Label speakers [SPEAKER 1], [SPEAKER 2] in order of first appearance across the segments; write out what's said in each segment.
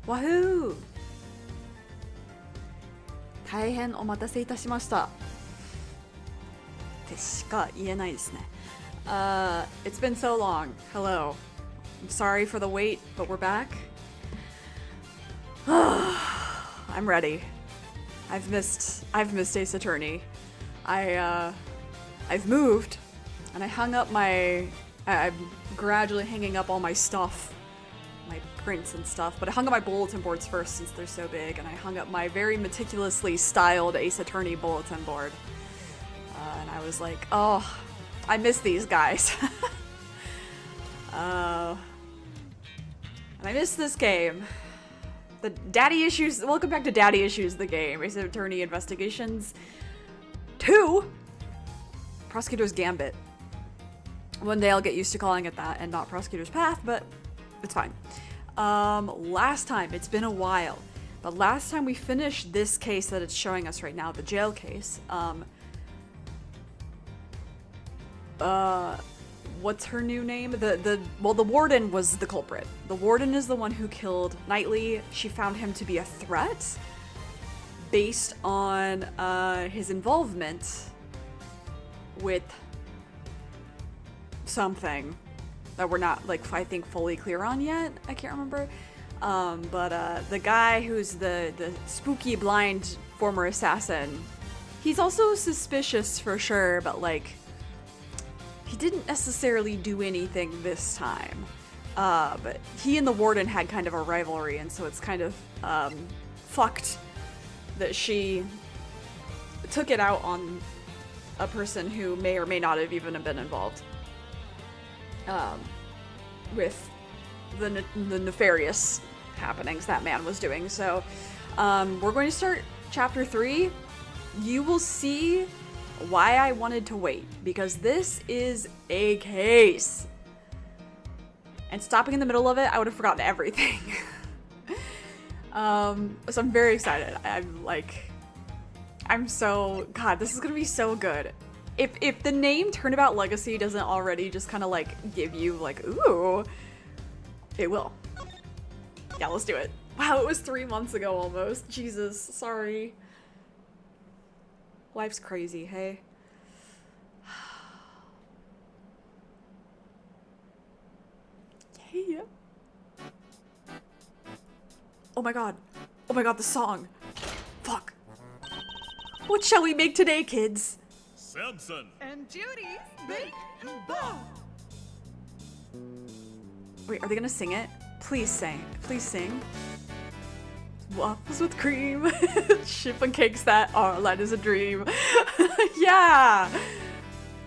[SPEAKER 1] Wahoo! 大変お待たせいたしました。ってしか言えないですね。It's been so long. Hello. I'm sorry for the wait, but we're back. I'm ready. I've missed Ace Attorney. I've moved, and I'm gradually hanging up all my stuff, my prints and stuff, but I hung up my bulletin boards first since they're so big, and I hung up my very meticulously styled Ace Attorney bulletin board. And I was like, oh, I miss these guys. And I miss this game. The Daddy Issues, welcome back to Daddy Issues, the game. Ace Attorney Investigations 2, Prosecutor's Gambit. One day I'll get used to calling it that and not Prosecutor's Path, but it's fine. Last time, it's been a while, but last time we finished this case that it's showing us right now, the jail case, what's her new name? The warden was the culprit. The warden is the one who killed Knightley. She found him to be a threat based on his involvement with something that we're not, like, I think fully clear on yet. I can't remember. But the guy who's the spooky blind former assassin, he's also suspicious for sure, but like, he didn't necessarily do anything this time. But he and the warden had kind of a rivalry, and so it's kind of fucked that she took it out on a person who may or may not have even been involved with the nefarious happenings that man was doing. So we're going to start chapter 3. You will see why I wanted to wait, because this is a case. And stopping in the middle of it, I would have forgotten everything. So I'm very excited. I'm so, God, this is gonna be so good. If the name Turnabout Legacy doesn't already just kind of like give you like, ooh, it will. Yeah, let's do it. Wow, it was 3 months ago almost. Jesus, sorry. Life's crazy, hey? Yeah. Oh my god. Oh my god, the song. Fuck. What shall we make today, kids?
[SPEAKER 2] Samson
[SPEAKER 3] and Judy's Bake and Ball.
[SPEAKER 1] Wait, are they gonna sing it? Please sing. Please sing. Waffles with cream. Ship and cakes that are light as a dream. Yeah!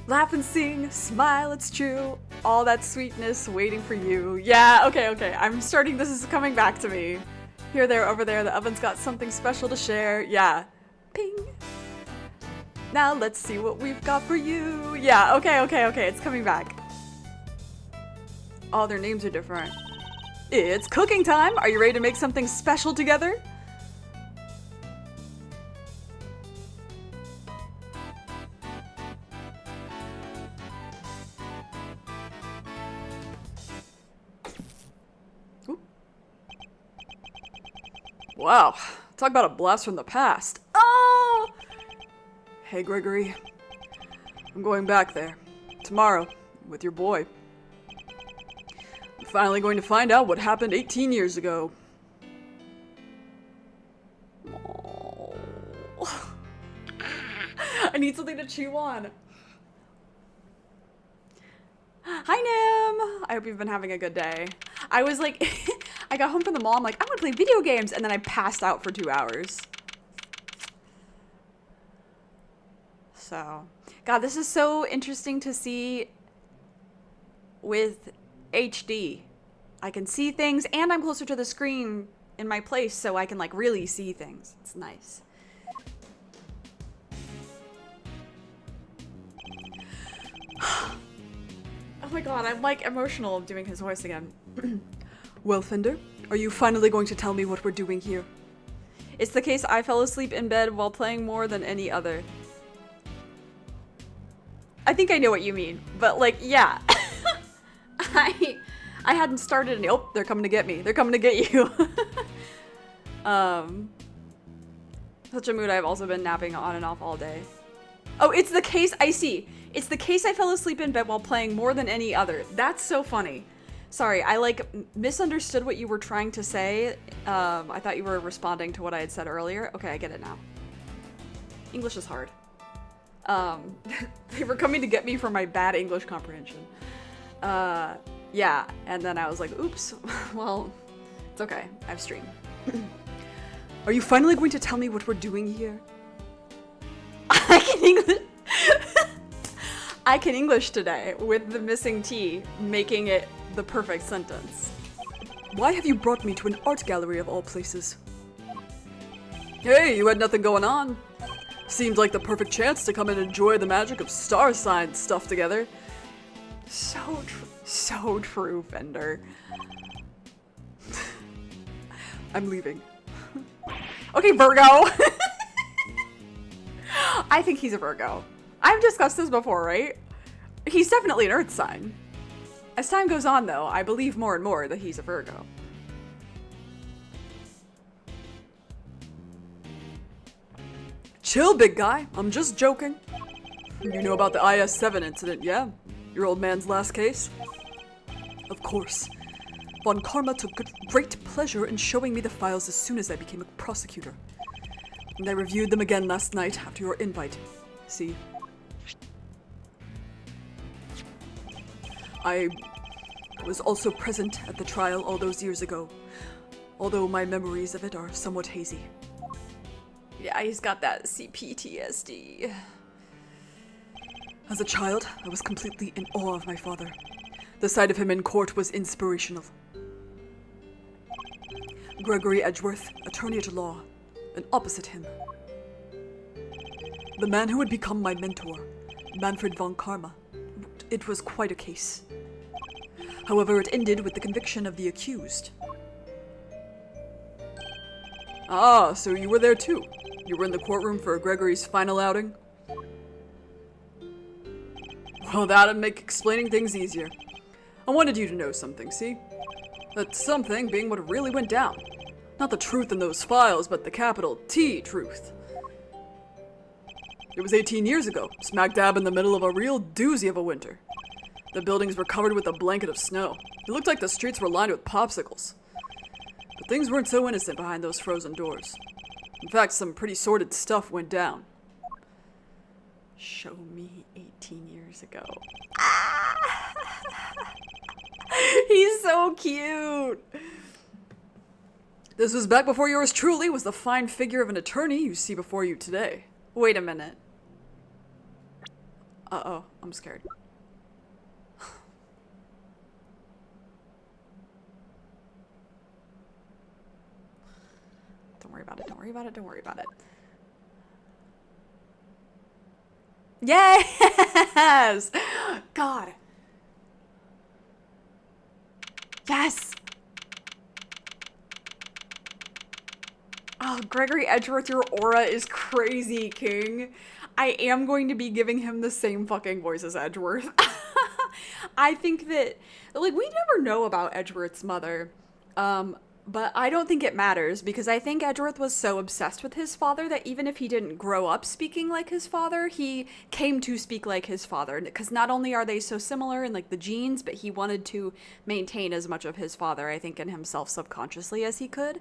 [SPEAKER 1] Laugh and sing, smile, it's true. All that sweetness waiting for you. Yeah, okay. I'm starting, this is coming back to me. Here, there, over there, the oven's got something special to share. Yeah. Ping. Now let's see what we've got for you. Yeah, okay, it's coming back. All their names are different. It's cooking time! Are you ready to make something special together? Ooh. Wow, talk about a blast from the past. Oh! Hey, Gregory. I'm going back there. Tomorrow, with your boy. I'm finally going to find out what happened 18 years ago. Oh. I need something to chew on. Hi, Nim! I hope you've been having a good day. I was like, I got home from the mall, I'm like, I want to play video games, and then I passed out for 2 hours. So, God, this is so interesting to see with HD. I can see things, and I'm closer to the screen in my place, so I can like really see things. It's nice. Oh my god, I'm like emotional doing his voice again. Well, Fender, are you finally going to tell me what we're doing here? It's the case I fell asleep in bed while playing more than any other. I think I know what you mean, but like, yeah. I hadn't started any- oh, they're coming to get me. They're coming to get you. Such a mood. I've also been napping on and off all day. Oh, it's the case. I see. It's the case I fell asleep in bed while playing more than any other. That's so funny. Sorry, I like misunderstood what you were trying to say. I thought you were responding to what I had said earlier. Okay, I get it now. English is hard. They were coming to get me for my bad English comprehension. Yeah, and then I was like, oops. Well, it's okay. I've streamed. Are you finally going to tell me what we're doing here? I can English. I can English today with the missing T, making it the perfect sentence. Why have you brought me to an art gallery of all places? Hey, you had nothing going on. Seemed like the perfect chance to come and enjoy the magic of star sign stuff together. So true, Fender. I'm leaving. Okay, Virgo. I think he's a Virgo. I've discussed this before, right? He's definitely an Earth sign. As time goes on, though, I believe more and more that he's a Virgo. Chill, big guy. I'm just joking. You know about the IS-7 incident, yeah? Your old man's last case? Of course. Von Karma took great pleasure in showing me the files as soon as I became a prosecutor. And I reviewed them again last night after your invite. See? I was also present at the trial all those years ago, although my memories of it are somewhat hazy. Yeah, he's got that CPTSD. As a child, I was completely in awe of my father. The sight of him in court was inspirational. Gregory Edgeworth, attorney at law, and opposite him, the man who would become my mentor, Manfred von Karma. It was quite a case. However, it ended with the conviction of the accused. Ah, so you were there too. You were in the courtroom for Gregory's final outing? Well, that'd make explaining things easier. I wanted you to know something, see? That something being what really went down. Not the truth in those files, but the capital T truth. It was 18 years ago, smack dab in the middle of a real doozy of a winter. The buildings were covered with a blanket of snow. It looked like the streets were lined with popsicles. But things weren't so innocent behind those frozen doors. In fact, some pretty sordid stuff went down. Show me 18 years ago. He's so cute. This was back before yours truly was the fine figure of an attorney you see before you today. Wait a minute. Uh-oh, I'm scared. Don't worry about it, don't worry about it, don't worry about it. Yes! God. Yes! Oh, Gregory Edgeworth, your aura is crazy, King. I am going to be giving him the same fucking voice as Edgeworth. I think that, like, we never know about Edgeworth's mother. But I don't think it matters, because I think Edgeworth was so obsessed with his father that even if he didn't grow up speaking like his father, he came to speak like his father. Because not only are they so similar in, like, the genes, but he wanted to maintain as much of his father, I think, in himself subconsciously as he could.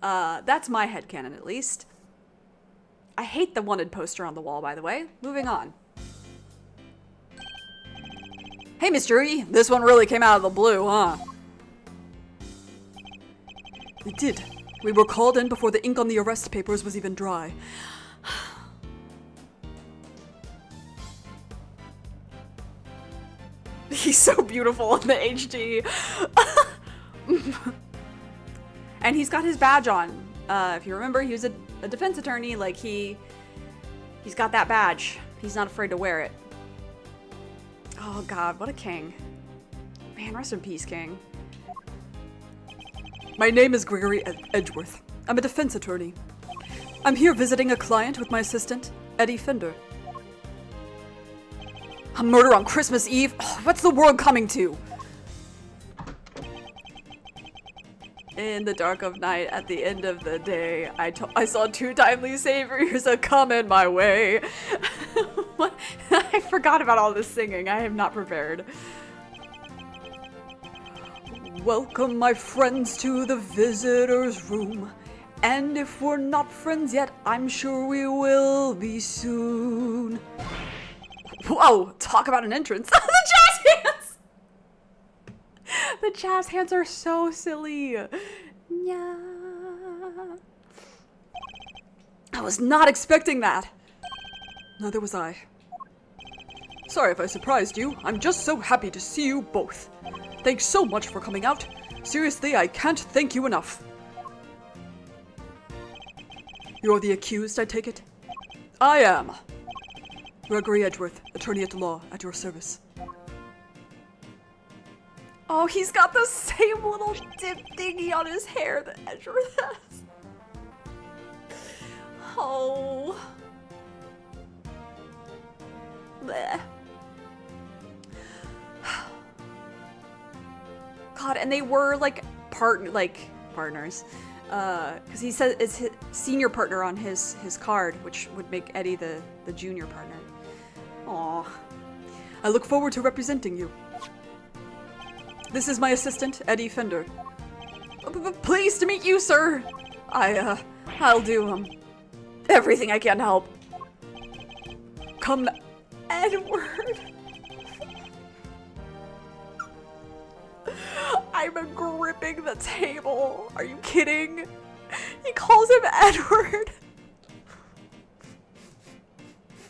[SPEAKER 1] That's my headcanon, at least. I hate the wanted poster on the wall, by the way. Moving on. Hey, Mr. E, this one really came out of the blue, huh? It did. We were called in before the ink on the arrest papers was even dry. He's so beautiful in the HD. And he's got his badge on. If you remember, he was a defense attorney. Like, he's got that badge. He's not afraid to wear it. Oh god, what a king. Man, rest in peace, King. My name is Gregory Edgeworth. I'm a defense attorney. I'm here visiting a client with my assistant, Eddie Fender. A murder on Christmas Eve? Oh, what's the world coming to? In the dark of night, at the end of the day, I saw two timely saviors a coming my way. What? I forgot about all this singing. I am not prepared. Welcome, my friends, to the visitor's room. And if we're not friends yet, I'm sure we will be soon. Whoa, talk about an entrance. The jazz hands! The jazz hands are so silly. Yeah. I was not expecting that. Neither was I. Sorry if I surprised you. I'm just so happy to see you both. Thanks so much for coming out. Seriously, I can't thank you enough. You're the accused, I take it? I am. Gregory Edgeworth, attorney at law, at your service. Oh, he's got the same little dip thingy on his hair that Edgeworth has. Oh. Bleh. God, and they were like partners. Because he said it's his senior partner on his card, which would make Eddie the junior partner. Aw. I look forward to representing you. This is my assistant, Eddie Fender. Pleased to meet you, sir. I'll do everything I can to help. Come, Edward. I'm gripping the table. Are you kidding? He calls him Edward.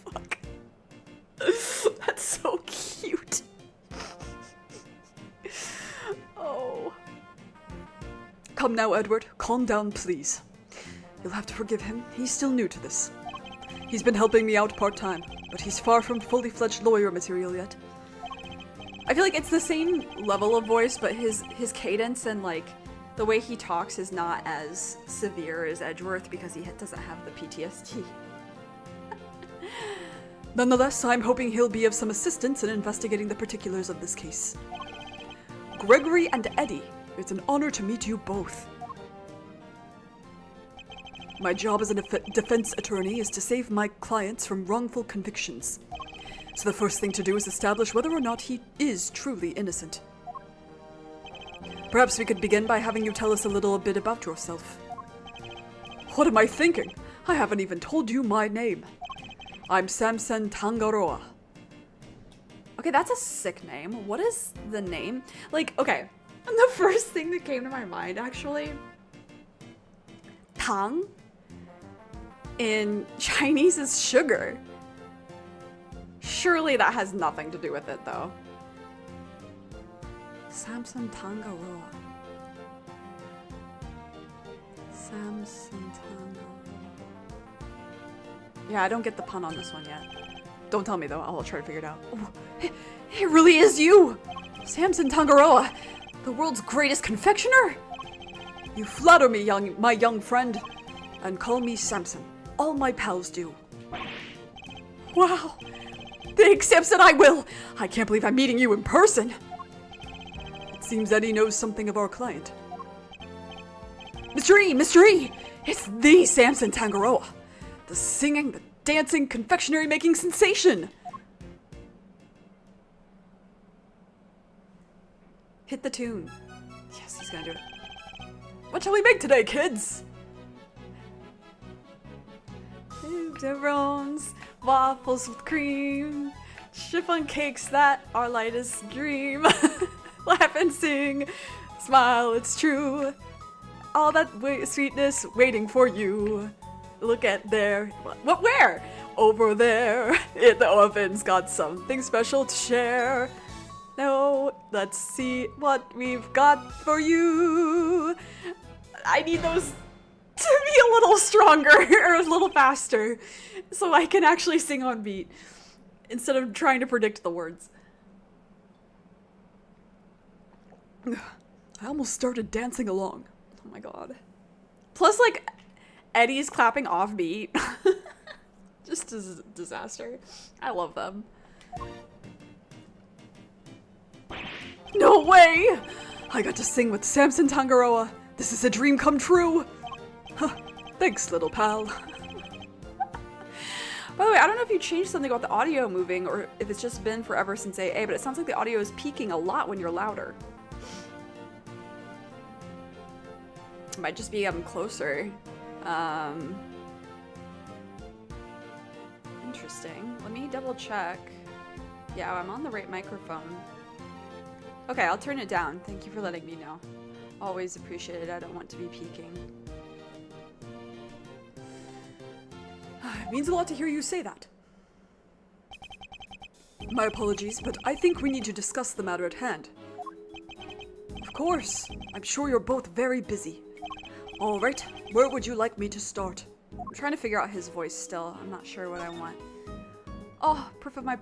[SPEAKER 1] Fuck. That's so cute. Oh. Come now, Edward. Calm down, please. You'll have to forgive him. He's still new to this. He's been helping me out part-time, but he's far from fully fledged lawyer material yet. I feel like it's the same level of voice, but his cadence and like the way he talks is not as severe as Edgeworth because he doesn't have the PTSD. Nonetheless, I'm hoping he'll be of some assistance in investigating the particulars of this case. Gregory and Eddie, it's an honor to meet you both. My job as a defense attorney is to save my clients from wrongful convictions. So the first thing to do is establish whether or not he is truly innocent. Perhaps we could begin by having you tell us a little bit about yourself. What am I thinking? I haven't even told you my name. I'm Samson Tangaroa. Okay, that's a sick name. What is the name? Like, okay, the first thing that came to my mind, actually, Tang in Chinese is sugar. Surely that has nothing to do with it, though. Samson Tangaroa. Samson Tangaroa. Yeah, I don't get the pun on this one yet. Don't tell me, though. I'll try to figure it out. Oh, it really is you! Samson Tangaroa, the world's greatest confectioner? You flatter me, my young friend, and call me Samson. All my pals do. Wow. Thanks, Samson, I will. I can't believe I'm meeting you in person. It seems Eddie knows something of our client. Mr. E! It's the Samson Tangaroa. The singing, the dancing, confectionery-making sensation. Hit the tune. Yes, he's gonna do it. What shall we make today, kids? Rolls, waffles with cream, chiffon cakes that are light as dream. Laugh and sing, smile, it's true. All that sweetness waiting for you. Look at there. What? Where? Over there. The oven's got something special to share. No, let's see what we've got for you. I need those to be a little stronger or a little faster so I can actually sing on beat instead of trying to predict the words. I almost started dancing along. Oh my god. Plus, like, Eddie's clapping off beat. Just a disaster. I love them. No way! I got to sing with Samson Tangaroa. This is a dream come true! Huh. Thanks, little pal. By the way, I don't know if you changed something about the audio moving or if it's just been forever since AA, but it sounds like the audio is peaking a lot when you're louder. It might just be closer. Interesting. Let me double check. Yeah, I'm on the right microphone. Okay, I'll turn it down. Thank you for letting me know. Always appreciate it. I don't want to be peaking. It means a lot to hear you say that. My apologies, but I think we need to discuss the matter at hand. Of course. I'm sure you're both very busy. All right, where would you like me to start? I'm trying to figure out his voice still. I'm not sure what I want. Oh, proof of my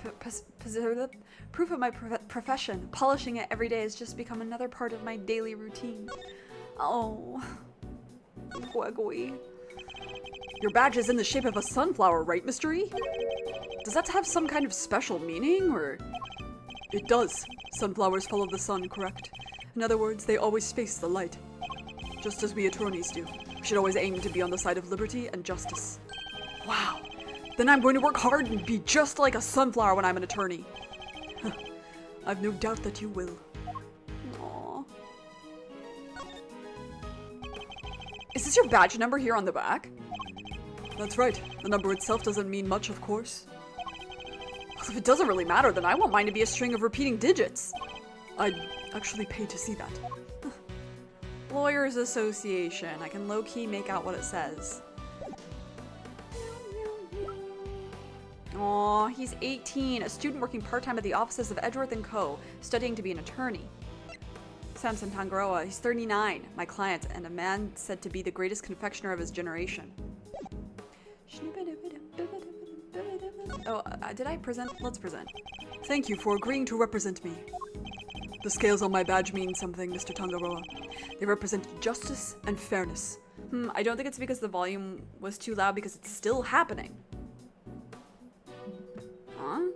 [SPEAKER 1] profession. Polishing it every day has just become another part of my daily routine. Oh, poor boy. Your badge is in the shape of a sunflower, right, Mr. E? Does that have some kind of special meaning, or? It does. Sunflowers follow the sun, correct? In other words, they always face the light. Just as we attorneys do. We should always aim to be on the side of liberty and justice. Wow. Then I'm going to work hard and be just like a sunflower when I'm an attorney. I've no doubt that you will. Aww. Is this your badge number here on the back? That's right. The number itself doesn't mean much, of course. Well, if it doesn't really matter, then I want mine to be a string of repeating digits. I'd actually pay to see that. Lawyers Association. I can low-key make out what it says. Aw, he's 18, a student working part-time at the offices of Edgeworth & Co., studying to be an attorney. Samson Tangaroa, he's 39, my client, and a man said to be the greatest confectioner of his generation. Oh, did I present? Let's present. Thank you for agreeing to represent me. The scales on my badge mean something, Mr. Tangaroa. They represent justice and fairness. I don't think it's because the volume was too loud, because it's still happening. Huh?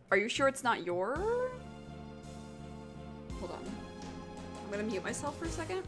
[SPEAKER 1] Are you sure it's not your? Hold on. I'm gonna mute myself for a second.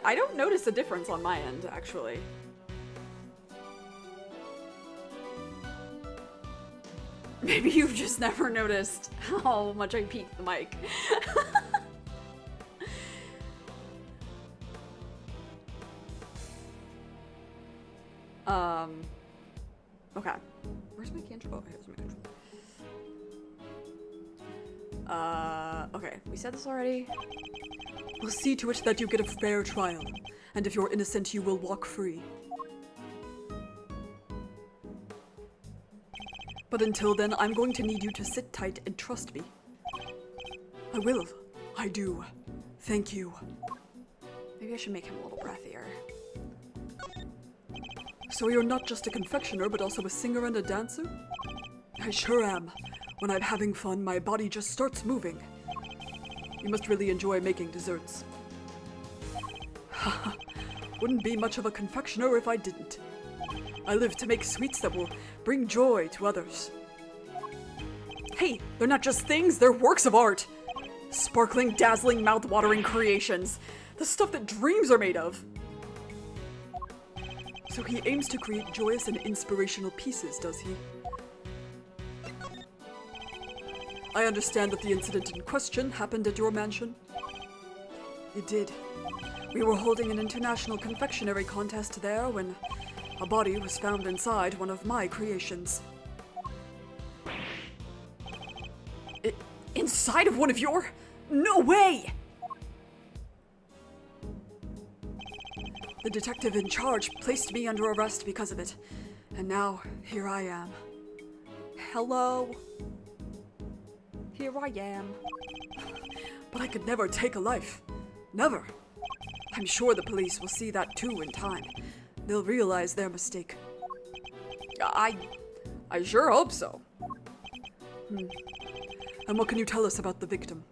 [SPEAKER 1] I don't notice a difference on my end, actually. Maybe you've just never noticed how much I peaked the mic. Okay. Where's my control? Oh, here's my control. Okay. We said this already. We'll see to it that you get a fair trial.
[SPEAKER 2] And if you're innocent, you will walk free. But until then, I'm going to need you to sit tight and trust me. I will. I do. Thank you.
[SPEAKER 1] Maybe I should make him a little breathier.
[SPEAKER 2] So you're not just a confectioner, but also a singer and a dancer? I sure am. When I'm having fun, my body just starts moving. You must really enjoy making desserts. Haha, wouldn't be much of a confectioner if I didn't. I live to make sweets that will bring joy to others. Hey, they're not just things, they're works of art. Sparkling, dazzling, mouth-watering creations. The stuff that dreams are made of. So he aims to create joyous and inspirational pieces, does he? I understand that the incident in question happened at your mansion. It did. We were holding an international confectionery contest there when a body was found inside one of my creations. Inside of one of your? No way! The detective in charge placed me under arrest because of it. And now, here I am.
[SPEAKER 1] Hello? Here I am.
[SPEAKER 2] But I could never take a life. Never. I'm sure the police will see that too in time. They'll realize their mistake.
[SPEAKER 1] I sure hope so.
[SPEAKER 2] And what can you tell us about the victim?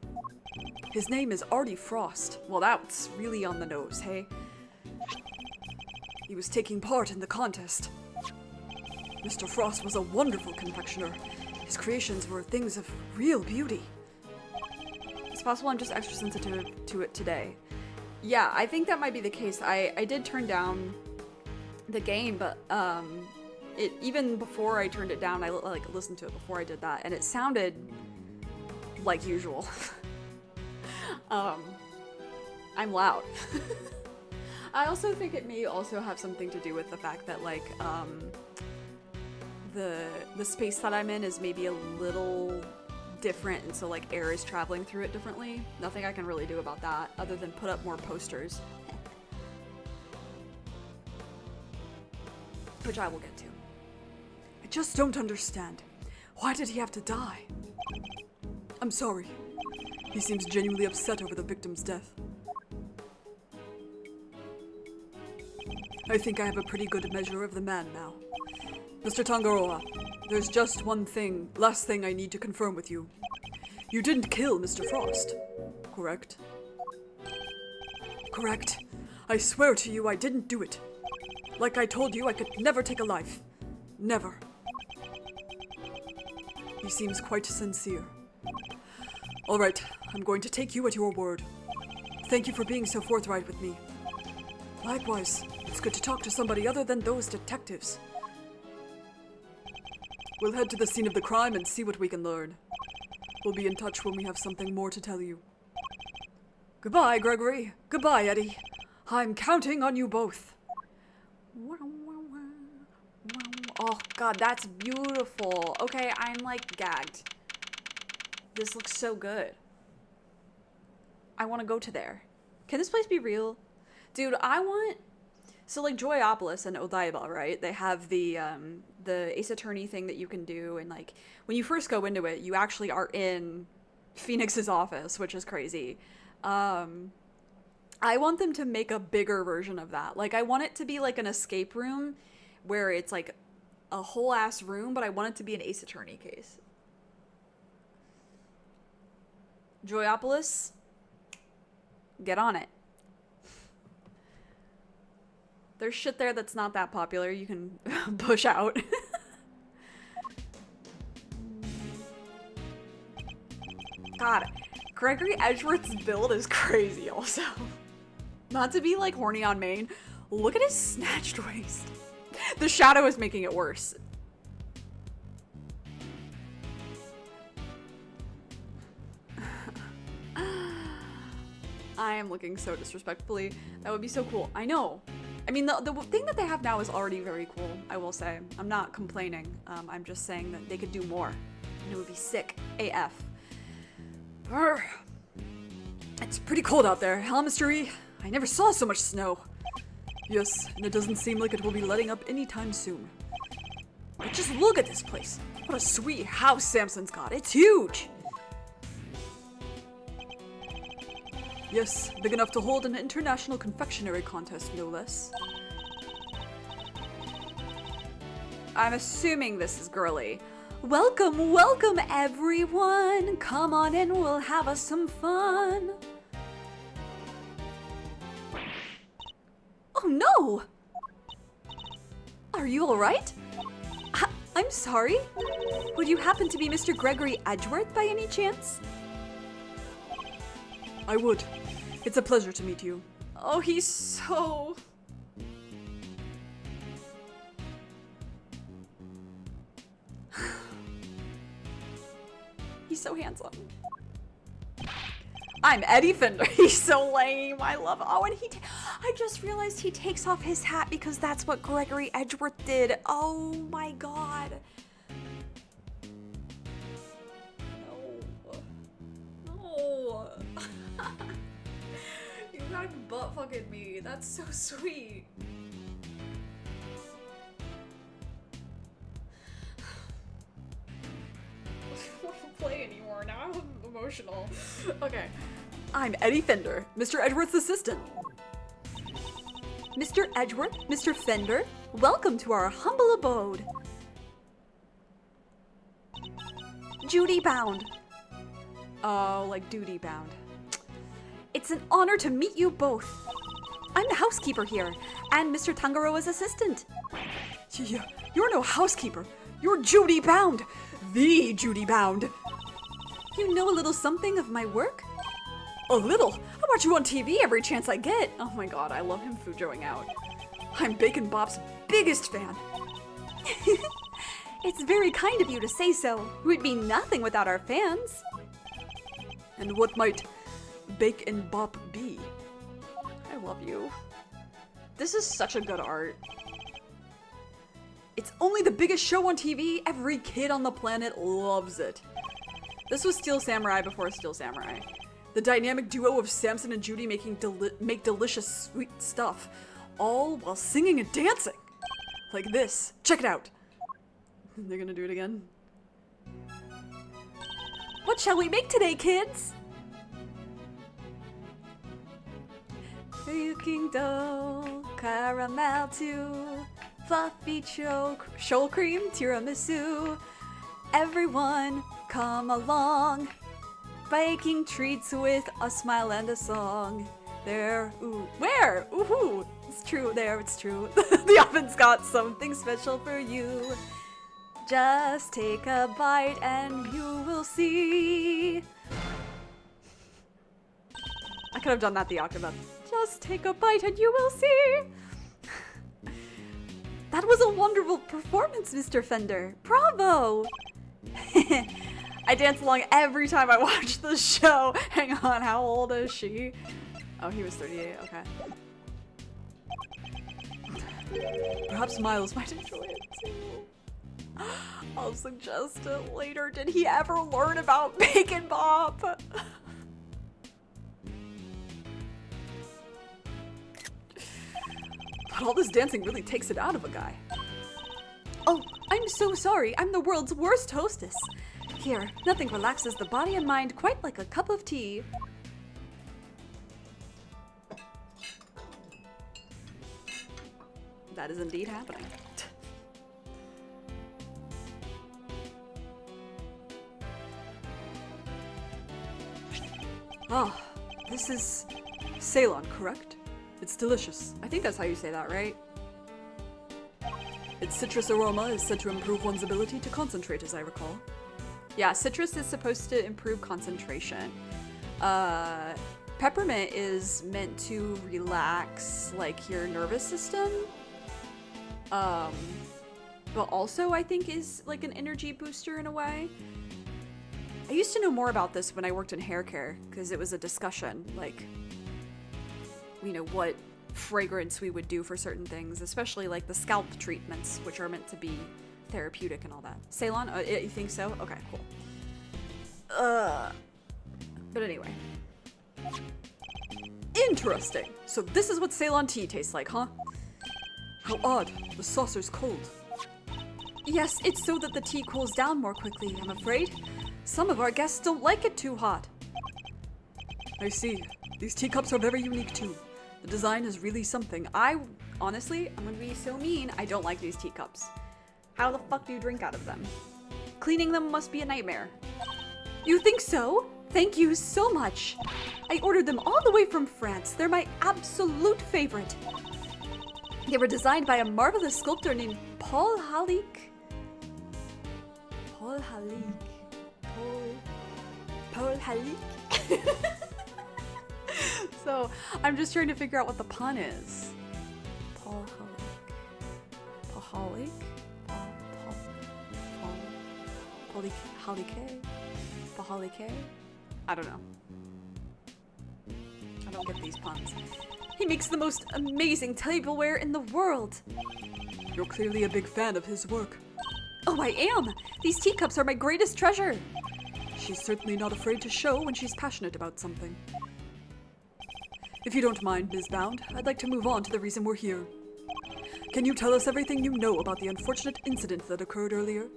[SPEAKER 1] His name is Artie Frost. Well, that's really on the nose, hey?
[SPEAKER 2] He was taking part in the contest. Mr. Frost was a wonderful confectioner. His creations were things of real beauty.
[SPEAKER 1] It's possible I'm just extra sensitive to it today. Yeah, I think that might be the case. I did turn down the game, but it even before I turned it down, I listened to it before I did that, and it sounded like usual. I'm loud. I also think it may also have something to do with the fact that the space that I'm in is maybe a little different, and so air is traveling through it differently. Nothing I can really do about that other than put up more posters. Which I will get to.
[SPEAKER 2] I just don't understand. Why did he have to die? I'm sorry. He seems genuinely upset over the victim's death. I think I have a pretty good measure of the man now. Mr. Tangaroa, there's just one last thing I need to confirm with you. You didn't kill Mr. Frost, correct? Correct. I swear to you I didn't do it. Like I told you, I could never take a life. Never. He seems quite sincere. All right, I'm going to take you at your word. Thank you for being so forthright with me. Likewise, it's good to talk to somebody other than those detectives. We'll head to the scene of the crime and see what we can learn. We'll be in touch when we have something more to tell you. Goodbye, Gregory. Goodbye, Eddie. I'm counting on you both.
[SPEAKER 1] Oh god, that's beautiful. Okay, I'm gagged. This looks so good. I want to go to there. Can this place be real? Dude, I want... So Joyopolis and Odaiba, right? They have the Ace Attorney thing that you can do, and when you first go into it, you actually are in Phoenix's office, which is crazy. I want them to make a bigger version of that. I want it to be an escape room where it's a whole ass room, but I want it to be an Ace Attorney case. Joyopolis, get on it. There's shit there that's not that popular. You can push out. God, Gregory Edgeworth's build is crazy also. Not to be horny on main. Look at his snatched waist. The shadow is making it worse. I am looking so disrespectfully. That would be so cool. I know. I mean, the thing that they have now is already very cool, I will say. I'm not complaining. I'm just saying that they could do more. And it would be sick AF.
[SPEAKER 2] It's pretty cold out there, huh, Mr. E? I never saw so much snow. Yes, and it doesn't seem like it will be letting up anytime soon. But just look at this place. What a sweet house Samson's got. It's huge. Yes, big enough to hold an international confectionery contest, no less.
[SPEAKER 1] I'm assuming this is girly. Welcome, welcome everyone. Come on in, we'll have us some fun. Oh no! Are you alright? I'm sorry. Would you happen to be Mr. Gregory Edgeworth by any chance?
[SPEAKER 2] I would. It's a pleasure to meet you.
[SPEAKER 1] Oh, he's so... He's so handsome. I'm Eddie Fender. He's so lame. I love it. Oh, and I just realized he takes off his hat because that's what Gregory Edgeworth did. Oh my god. No. You guys butt fucking me. That's so sweet. I don't play anymore. Now I'm emotional. Okay.
[SPEAKER 2] I'm Eddie Fender, Mr. Edgeworth's assistant.
[SPEAKER 1] Mr. Edgeworth, Mr. Fender, welcome to our humble abode. Duty bound. Oh, like duty bound. It's an honor to meet you both. I'm the housekeeper here, and Mr. Tangaroa's assistant.
[SPEAKER 2] You're no housekeeper. You're Judy Bound. The Judy Bound.
[SPEAKER 1] You know a little something of my work?
[SPEAKER 2] A little? I watch you on TV every chance I get.
[SPEAKER 1] Oh my god, I love him foojoing out.
[SPEAKER 2] I'm Bacon Bop's biggest fan.
[SPEAKER 1] It's very kind of you to say so. We'd be nothing without our fans.
[SPEAKER 2] And what might Bake and Bop be?
[SPEAKER 1] I love you. This is such a good art.
[SPEAKER 2] It's only the biggest show on TV. Every kid on the planet loves it.
[SPEAKER 1] This was Steel Samurai before Steel Samurai.
[SPEAKER 2] The dynamic duo of Samson and Judy make delicious sweet stuff, all while singing and dancing. Like this. Check it out. They're gonna do it again.
[SPEAKER 1] What shall we make today, kids? Baking dough, caramel too, fluffy shoal cream, tiramisu. Everyone, come along. Baking treats with a smile and a song. There, ooh, where? Ooh, it's true, there, it's true. The oven's got something special for you. Just take a bite and you will see. I could have done that the octave up. Just take a bite and you will see. That was a wonderful performance, Mr. Fender. Bravo! I dance along every time I watch the show. Hang on, how old is she? Oh, he was 38, okay.
[SPEAKER 2] Perhaps Miles might enjoy it too.
[SPEAKER 1] I'll suggest it later. Did he ever learn about Bacon Bop?
[SPEAKER 2] But all this dancing really takes it out of a guy.
[SPEAKER 1] Oh, I'm so sorry. I'm the world's worst hostess. Here, nothing relaxes the body and mind quite like a cup of tea.
[SPEAKER 2] That is indeed happening. Ah, this is Ceylon, correct? It's delicious.
[SPEAKER 1] I think that's how you say that, right?
[SPEAKER 2] Its citrus aroma is said to improve one's ability to concentrate, as I recall.
[SPEAKER 1] Yeah, citrus is supposed to improve concentration. Peppermint is meant to relax, like, your nervous system. But also, I think, is like an energy booster in a way. I used to know more about this when I worked in hair care, because it was a discussion, like, you know, what fragrance we would do for certain things, especially like the scalp treatments, which are meant to be therapeutic and all that. Ceylon? You think so? Okay, cool. But anyway.
[SPEAKER 2] Interesting. So this is what Ceylon tea tastes like, huh? How odd. The saucer's cold.
[SPEAKER 1] Yes, it's so that the tea cools down more quickly, I'm afraid. Some of our guests don't like it too hot.
[SPEAKER 2] I see. These teacups are very unique too. The design is really something.
[SPEAKER 1] Honestly, I'm gonna be so mean, I don't like these teacups. How the fuck do you drink out of them? Cleaning them must be a nightmare. You think so? Thank you so much. I ordered them all the way from France. They're my absolute favorite. They were designed by a marvelous sculptor named Paul Halik. Paul Halik? So, I'm just trying to figure out what the pun is. Paul Halik. Paul Halik? Pahalike? I don't know. I don't get these puns. He makes the most amazing tableware in the world.
[SPEAKER 2] You're clearly a big fan of his work.
[SPEAKER 1] Oh, I am! These teacups are my greatest treasure!
[SPEAKER 2] She's certainly not afraid to show when she's passionate about something. If you don't mind, Ms. Bound, I'd like to move on to the reason we're here. Can you tell us everything you know about the unfortunate incident that occurred earlier?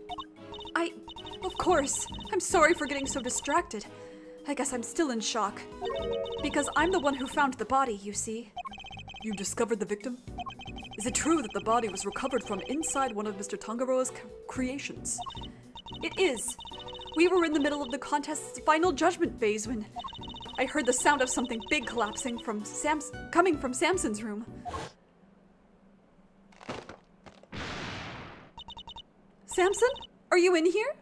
[SPEAKER 1] Of course. I'm sorry for getting so distracted. I guess I'm still in shock. Because I'm the one who found the body, you see.
[SPEAKER 2] You discovered the victim? Is it true that the body was recovered from inside one of Mr. Tangaroa's creations?
[SPEAKER 1] It is. We were in the middle of the contest's final judgment phase when I heard the sound of something big collapsing coming from Samson's room. Samson? Are you in here?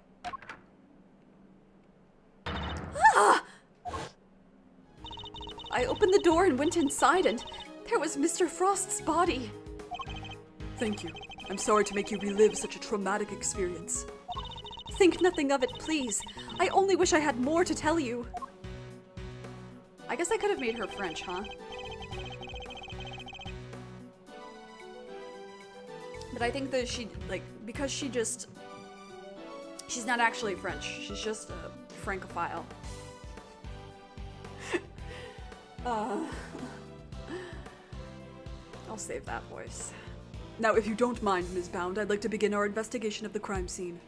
[SPEAKER 1] Ah! I opened the door and went inside, and there was Mr. Frost's body.
[SPEAKER 2] Thank you. I'm sorry to make you relive such a traumatic experience.
[SPEAKER 1] Think nothing of it, please. I only wish I had more to tell you. I guess I could have made her French, huh? But I think that because she's not actually French. She's just a Francophile. I'll save that voice.
[SPEAKER 2] Now, if you don't mind, Ms. Bound, I'd like to begin our investigation of the crime scene.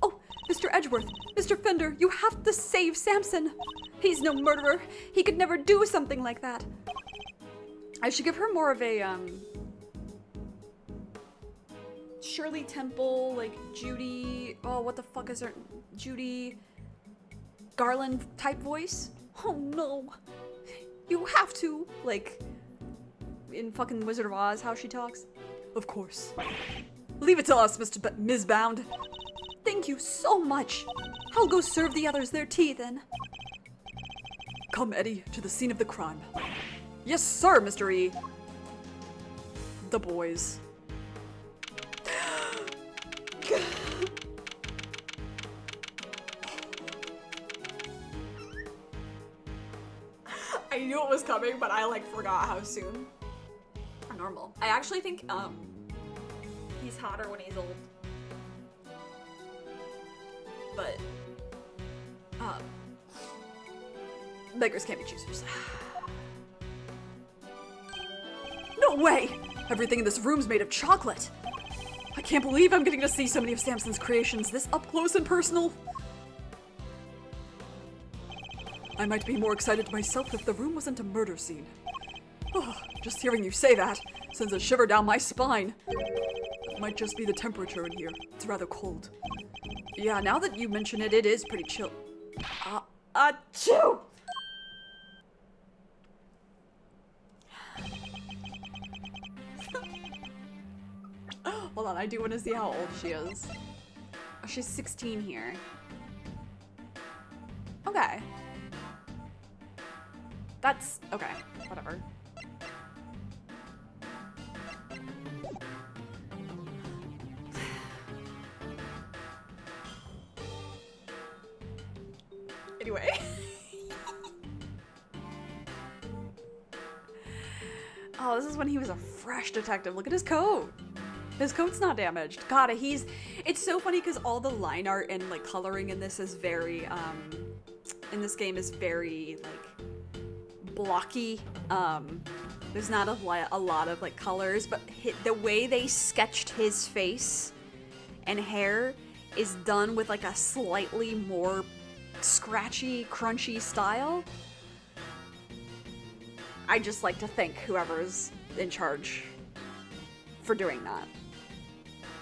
[SPEAKER 1] Oh, Mr. Edgeworth, Mr. Fender, you have to save Samson. He's no murderer. He could never do something like that. I should give her more of a, Shirley Temple, like Judy, oh, what the fuck is her, Judy Garland type voice? Oh no. You have to, like, in fucking Wizard of Oz, how she talks.
[SPEAKER 2] Of course. Leave it to us, Ms. Bound.
[SPEAKER 1] Thank you so much. I'll go serve the others their tea then.
[SPEAKER 2] Come, Eddie, to the scene of the crime.
[SPEAKER 1] Yes, sir, Mr. E.
[SPEAKER 2] The boys.
[SPEAKER 1] I knew it was coming, but I forgot how soon. Or normal. I actually think he's hotter when he's old. But beggars can't be choosers.
[SPEAKER 2] No way! Everything in this room's made of chocolate. I can't believe I'm getting to see so many of Samson's creations this up close and personal. I might be more excited myself if the room wasn't a murder scene. Oh, just hearing you say that sends a shiver down my spine. It might just be the temperature in here. It's rather cold.
[SPEAKER 1] Yeah, now that you mention it, it is pretty chill. Achoo! Hold on, I do want to see how old she is. Oh, she's 16 here. Okay. That's okay, whatever. Anyway. Oh, this is when he was a fresh detective. Look at his coat. His coat's not damaged. God, it's so funny because all the line art and like coloring in this is very, in this game is very like blocky. There's not a lot of like colors, but the way they sketched his face and hair is done with like a slightly more scratchy, crunchy style. I just like to thank whoever's in charge for doing that.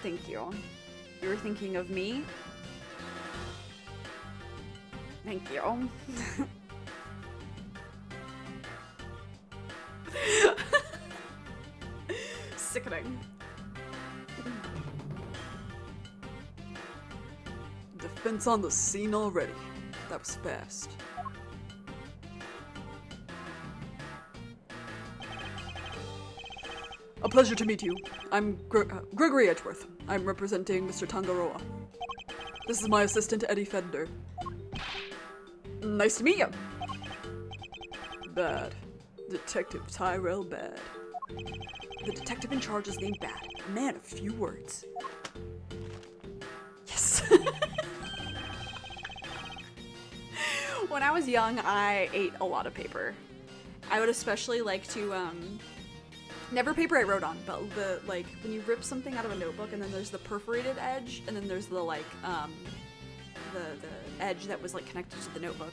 [SPEAKER 1] Thank you. You were thinking of me? Thank you. Sickening.
[SPEAKER 2] Defense on the scene already. That was fast. A pleasure to meet you. I'm Gregory Edgeworth. I'm representing Mr. Tangaroa. This is my assistant, Eddie Fender.
[SPEAKER 1] Nice to meet you.
[SPEAKER 2] Bad. Detective Tyrell Bad.
[SPEAKER 1] The detective in charge is named Bad. A man of few words. Yes. When I was young, I ate a lot of paper. I would especially like to, never paper I wrote on, but the, like, when you rip something out of a notebook and then there's the perforated edge, and then there's the, like, the edge that was, like, connected to the notebook.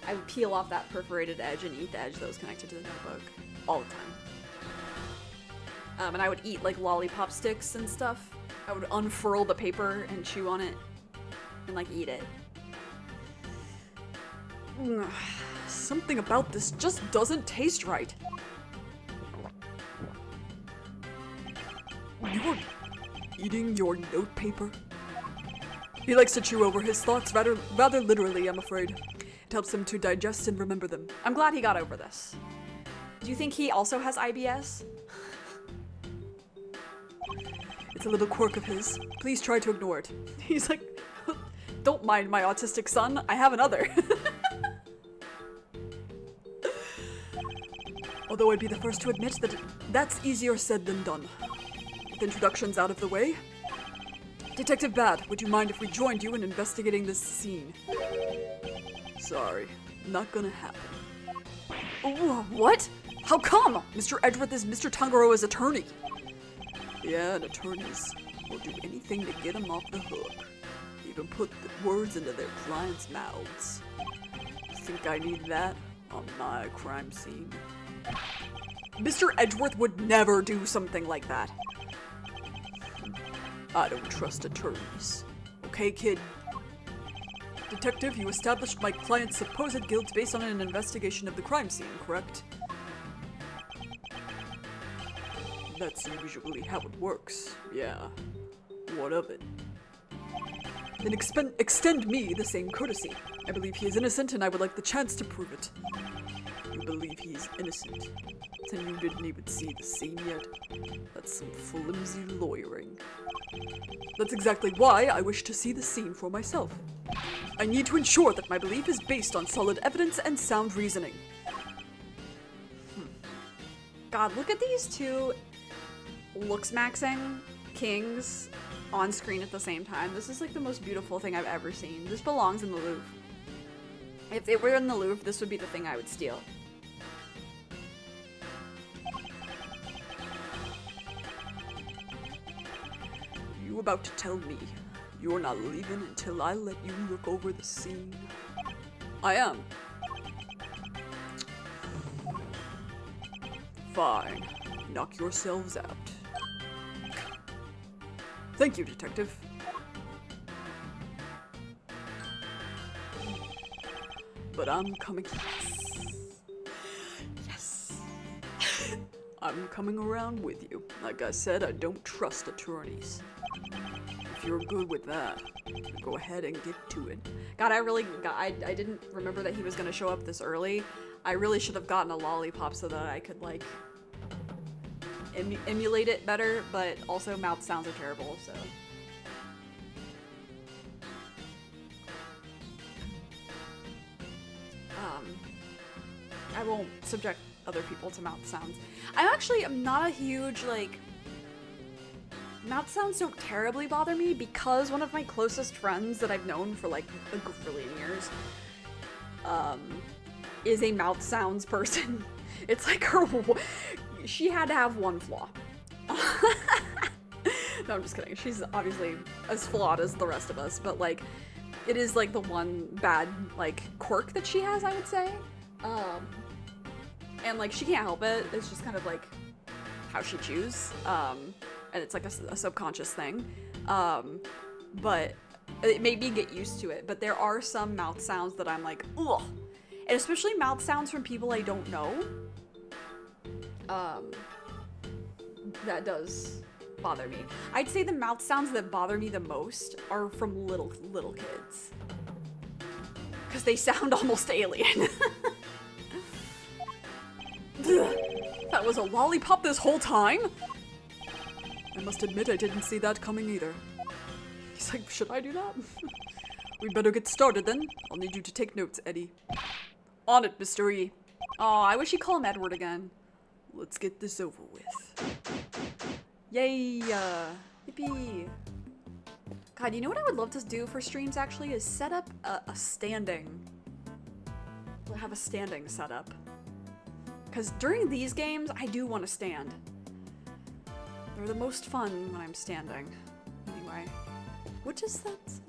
[SPEAKER 1] I would peel off that perforated edge and eat the edge that was connected to the notebook all the time. And I would eat, like, lollipop sticks and stuff. I would unfurl the paper and chew on it and, like, eat it.
[SPEAKER 2] Something about this just doesn't taste right. You're eating your notepaper? He likes to chew over his thoughts rather literally, I'm afraid. It helps him to digest and remember them.
[SPEAKER 1] I'm glad he got over this. Do you think he also has IBS?
[SPEAKER 2] It's a little quirk of his. Please try to ignore it. He's like, don't mind my autistic son, I have another. Although I'd be the first to admit that that's easier said than done. With introductions out of the way, Detective Bad, would you mind if we joined you in investigating this scene? Sorry, not gonna happen.
[SPEAKER 1] Ooh, what? How come?
[SPEAKER 2] Mr. Edgeworth is Mr. Tangaroa's attorney. Yeah, and attorneys will do anything to get him off the hook. Even put the words into their clients' mouths. Think I need that on my crime scene?
[SPEAKER 1] Mr. Edgeworth would never do something like that.
[SPEAKER 2] I don't trust attorneys. Okay, kid? Detective, you established my client's supposed guilt based on an investigation of the crime scene, correct? That's usually how it works, yeah. What of it? Then extend me the same courtesy. I believe he is innocent and I would like the chance to prove it. You believe he's innocent? Then you didn't even see the scene yet? That's some flimsy lawyering. That's exactly why I wish to see the scene for myself. I need to ensure that my belief is based on solid evidence and sound reasoning.
[SPEAKER 1] God, look at these two looks-maxing kings on screen at the same time. This is like the most beautiful thing I've ever seen. This belongs in the Louvre. If it were in the Louvre, this would be the thing I would steal.
[SPEAKER 2] You about to tell me you're not leaving until I let you look over the scene? I am. Fine. Knock yourselves out. Thank you, Detective. But I'm coming. Yes. I'm coming around with you. Like I said, I don't trust attorneys. If you're good with that, go ahead and get to it.
[SPEAKER 1] God, I didn't remember that he was gonna show up this early. I really should have gotten a lollipop so that I could, like, emulate it better, but also mouth sounds are terrible, so. I won't subject other people to mouth sounds. I'm not a huge, like, mouth sounds don't terribly bother me because one of my closest friends that I've known for, like, a gazillion years, is a mouth sounds person. It's like her, she had to have one flaw. No, I'm just kidding. She's obviously as flawed as the rest of us, but like, it is like the one bad like quirk that she has, I would say. And like, she can't help it. It's just kind of like how she chews. And it's like a subconscious thing. But it made me get used to it. But there are some mouth sounds that I'm like, ugh. And especially mouth sounds from people I don't know. That does bother me. I'd say the mouth sounds that bother me the most are from little kids. Because they sound almost alien.
[SPEAKER 2] That was a lollipop this whole time? I must admit I didn't see that coming either. He's like, should I do that? We'd better get started then. I'll need you to take notes, Eddie. On it, Mr. E.
[SPEAKER 1] Aw, I wish you'd call him Edward again.
[SPEAKER 2] Let's get this over with.
[SPEAKER 1] Yay! Yippee! God, you know what I would love to do for streams actually is set up a standing. We'll have a standing setup. Because during these games, I do want to stand. They're the most fun when I'm standing. Anyway, what does that say?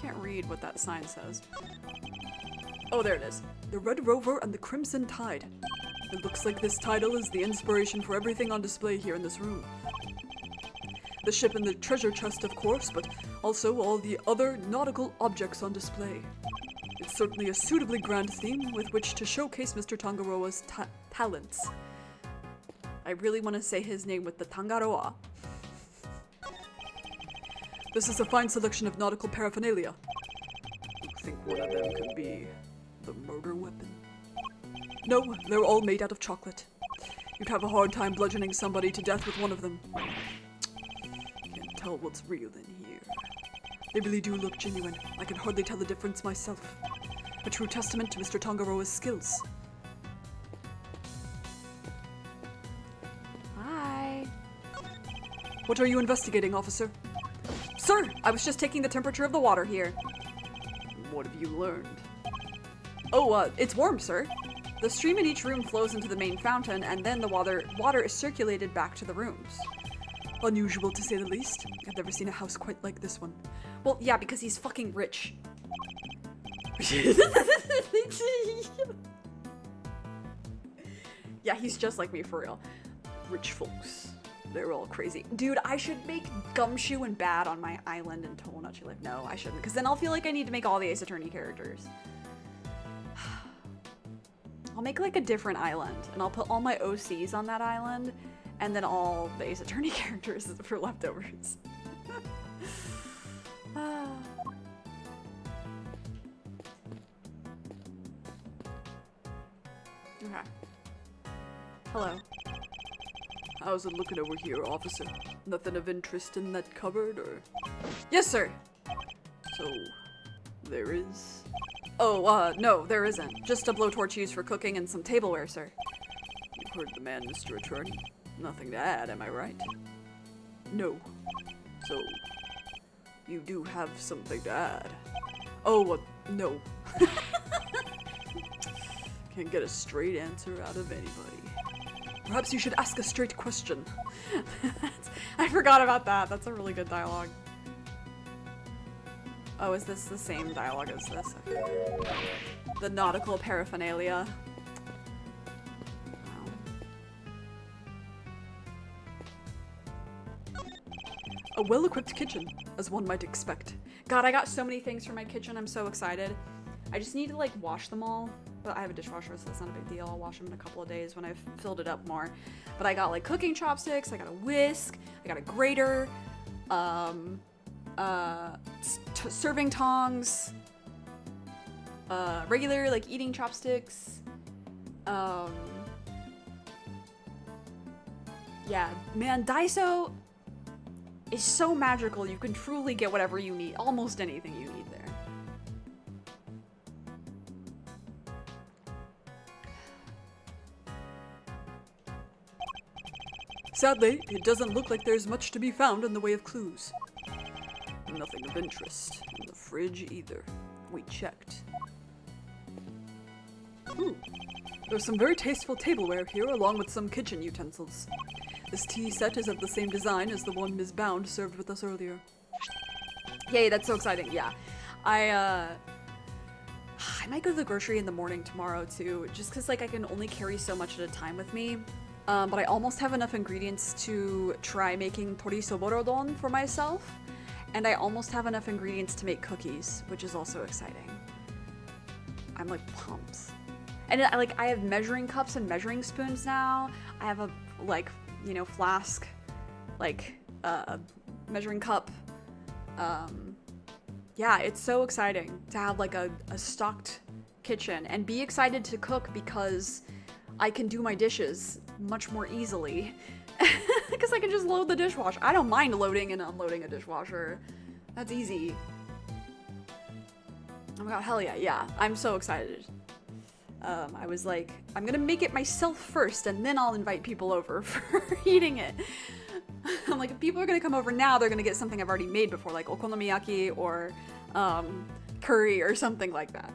[SPEAKER 1] Can't read what that sign says. Oh, there it is.
[SPEAKER 2] The Red Rover and the Crimson Tide. It looks like this title is the inspiration for everything on display here in this room. The ship and the treasure chest, of course, but also all the other nautical objects on display. It's certainly a suitably grand theme with which to showcase Mr. Tangaroa's talents.
[SPEAKER 1] I really want to say his name with the Tangaroa.
[SPEAKER 2] This is a fine selection of nautical paraphernalia. I think one of them could be the murder weapon. No, they're all made out of chocolate. You'd have a hard time bludgeoning somebody to death with one of them. Can't tell what's real in here. They really do look genuine. I can hardly tell the difference myself. A true testament to Mr. Tangaroa's skills.
[SPEAKER 1] Hi.
[SPEAKER 2] What are you investigating, officer?
[SPEAKER 1] Sir, I was just taking the temperature of the water here.
[SPEAKER 2] What have you learned?
[SPEAKER 1] Oh, it's warm, sir. The stream in each room flows into the main fountain, and then the water is circulated back to the rooms.
[SPEAKER 2] Unusual, to say the least. I've never seen a house quite like this one.
[SPEAKER 1] Well, yeah, because he's fucking rich. Yeah, he's just like me, for real.
[SPEAKER 2] Rich folks. They're all crazy.
[SPEAKER 1] Dude, I should make Gumshoe and Bad on my island in Tomodachi Life. No, I shouldn't, because then I'll feel like I need to make all the Ace Attorney characters. I'll make like a different island, and I'll put all my OCs on that island, and then all the Ace Attorney characters for leftovers. Okay. Hello.
[SPEAKER 2] How's it looking over here, officer? Nothing of interest in that cupboard, or?
[SPEAKER 1] Yes, sir.
[SPEAKER 2] So, there is?
[SPEAKER 1] Oh, no, there isn't. Just a blowtorch used for cooking and some tableware, sir.
[SPEAKER 2] You heard the man, Mr. Attorney. Nothing to add, am I right? No. So, you do have something to add. Oh, no. Can't get a straight answer out of anybody. Perhaps you should ask a straight question.
[SPEAKER 1] I forgot about that. That's a really good dialogue. Oh, is this the same dialogue as this? Okay. The nautical paraphernalia. Wow.
[SPEAKER 2] A well-equipped kitchen, as one might expect.
[SPEAKER 1] God, I got so many things for my kitchen. I'm so excited. I just need to like wash them all. But I have a dishwasher, so that's not a big deal. I'll wash them in a couple of days when I've filled it up more. But I got like cooking chopsticks, I got a whisk, I got a grater, serving tongs, regular like eating chopsticks. Yeah, man, Daiso is so magical. You can truly get whatever you need, almost anything you need there.
[SPEAKER 2] Sadly, it doesn't look like there's much to be found in the way of clues. Nothing of interest in the fridge either. We checked. Ooh, there's some very tasteful tableware here, along with some kitchen utensils. This tea set is of the same design as the one Ms. Bound served with us earlier.
[SPEAKER 1] Yay, that's so exciting. Yeah. I might go to the grocery in the morning tomorrow too, just because like I can only carry so much at a time with me. But I almost have enough ingredients to try making tori soborodon for myself. And I almost have enough ingredients to make cookies, which is also exciting. I'm like pumped. And I have measuring cups and measuring spoons now. I have a flask, measuring cup. Yeah, it's so exciting to have like a stocked kitchen and be excited to cook because I can do my dishes much more easily. Because I can just load the dishwasher. I don't mind loading and unloading a dishwasher. That's easy. Oh my god, hell yeah, yeah. I'm so excited. I was like, I'm gonna make it myself first and then I'll invite people over for eating it. I'm like, if people are gonna come over now, they're gonna get something I've already made before, like okonomiyaki or curry or something like that.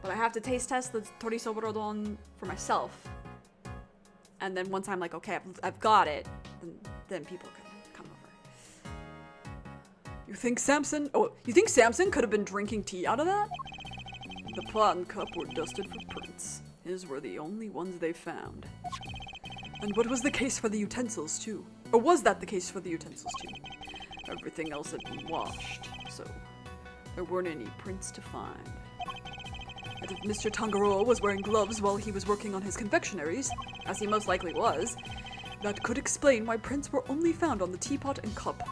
[SPEAKER 1] But I have to taste test the tori soborodon for myself. And then once I'm like, okay, I've got it, then people can come over.
[SPEAKER 2] You think Samson could have been drinking tea out of that? The pot and cup were dusted for prints. His were the only ones they found. And what was the case for the utensils, too? Or was that the case for the utensils, too? Everything else had been washed, so there weren't any prints to find. And if Mr. Tangaroa was wearing gloves while he was working on his confectionaries, as he most likely was, that could explain why prints were only found on the teapot and cup.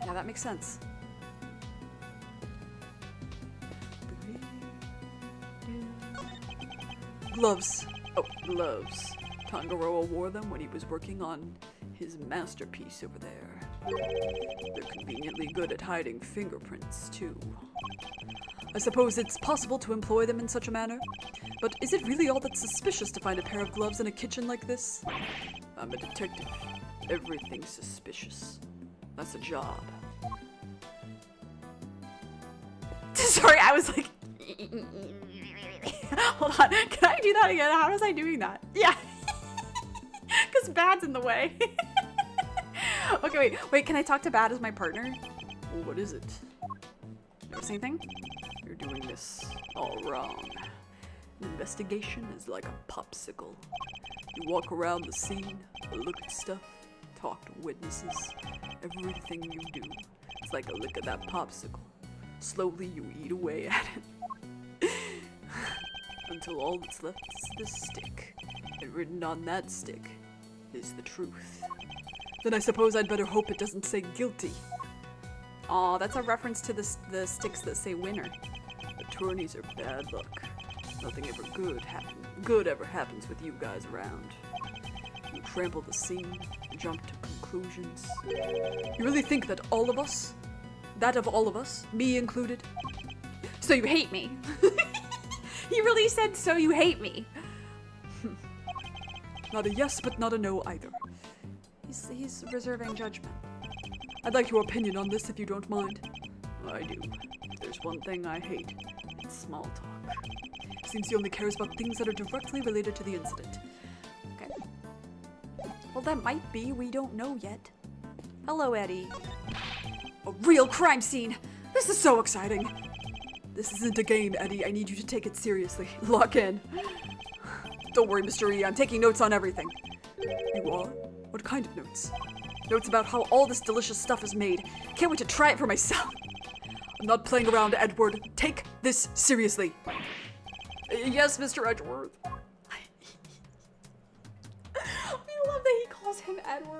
[SPEAKER 1] Yeah, that makes sense.
[SPEAKER 2] Gloves. Oh, gloves. Tangaroa wore them when he was working on his masterpiece over there. They're conveniently good at hiding fingerprints, too. I suppose it's possible to employ them in such a manner, but is it really all that suspicious to find a pair of gloves in a kitchen like this? I'm a detective. Everything's suspicious. That's a job.
[SPEAKER 1] Sorry, I was like... Hold on, can I do that again? How was I doing that? Yeah. Because Bad's in the way. Okay, wait, can I talk to Bad as my partner?
[SPEAKER 2] Well, what is it?
[SPEAKER 1] Never say anything?
[SPEAKER 2] You're doing this all wrong. An investigation is like a popsicle. You walk around the scene, look at stuff, talk to witnesses. Everything you do, it's like a lick of that popsicle. Slowly you eat away at it. Until all that's left is this stick. And written on that stick is the truth. Then I suppose I'd better hope it doesn't say guilty.
[SPEAKER 1] Aw, that's a reference to the sticks that say winner.
[SPEAKER 2] Attorneys are bad luck. Nothing ever good ever happens with you guys around. You trample the scene, jump to conclusions. You really think that all of us, me included?
[SPEAKER 1] So you hate me. He really said, so you hate me.
[SPEAKER 2] Not a yes, but not a no either.
[SPEAKER 1] He's reserving judgment.
[SPEAKER 2] I'd like your opinion on this if you don't mind. I do. There's one thing I hate. It's small talk. Seems he only cares about things that are directly related to the incident.
[SPEAKER 1] Okay. Well, that might be. We don't know yet. Hello, Eddie.
[SPEAKER 2] A real crime scene! This is so exciting! This isn't a game, Eddie. I need you to take it seriously. Lock in. Don't worry, Mr. E. I'm taking notes on everything. You are? What kind of notes? Notes about how all this delicious stuff is made. Can't wait to try it for myself. I'm not playing around, Edward. Take this seriously. Yes, Mr. Edgeworth.
[SPEAKER 1] I love that he calls him Edward.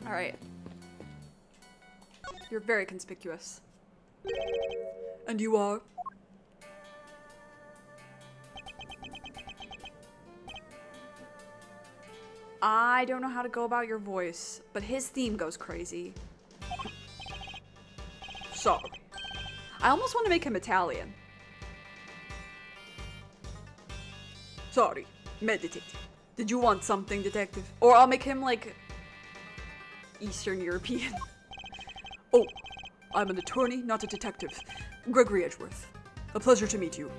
[SPEAKER 1] All right. You're very conspicuous.
[SPEAKER 2] And you are?
[SPEAKER 1] I don't know how to go about your voice, but his theme goes crazy.
[SPEAKER 2] Sorry.
[SPEAKER 1] I almost want to make him Italian.
[SPEAKER 2] Sorry. Meditate. Did you want something, detective?
[SPEAKER 1] Or I'll make him like... Eastern European.
[SPEAKER 2] Oh, I'm an attorney, not a detective. Gregory Edgeworth. A pleasure to meet you.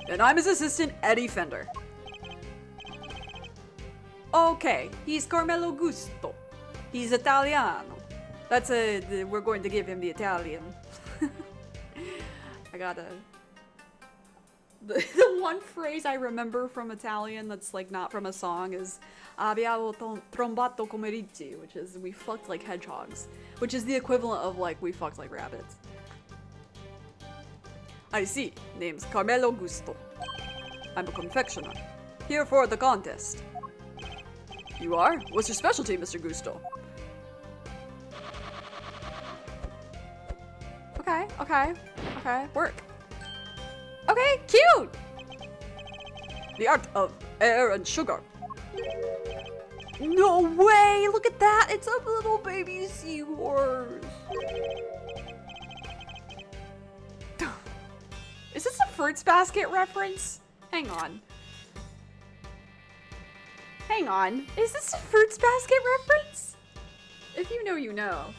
[SPEAKER 1] And I'm his assistant, Eddie Fender. Okay, he's Carmelo Gusto. He's Italiano. We're going to give him the Italian. I gotta... The one phrase I remember from Italian that's like not from a song is abbiamo trombato come ricci, which is we fucked like hedgehogs, which is the equivalent of like we fucked like rabbits. I see. Name's Carmelo Gusto. I'm a confectioner. Here for the contest. You are? What's your specialty, Mr. Gusto? Okay, work. Okay, cute!
[SPEAKER 2] The art of air and sugar.
[SPEAKER 1] No way! Look at that! It's a little baby seahorse! Is this a Fruits Basket reference? Hang on. Is this a Fruits Basket reference? If you know, you know.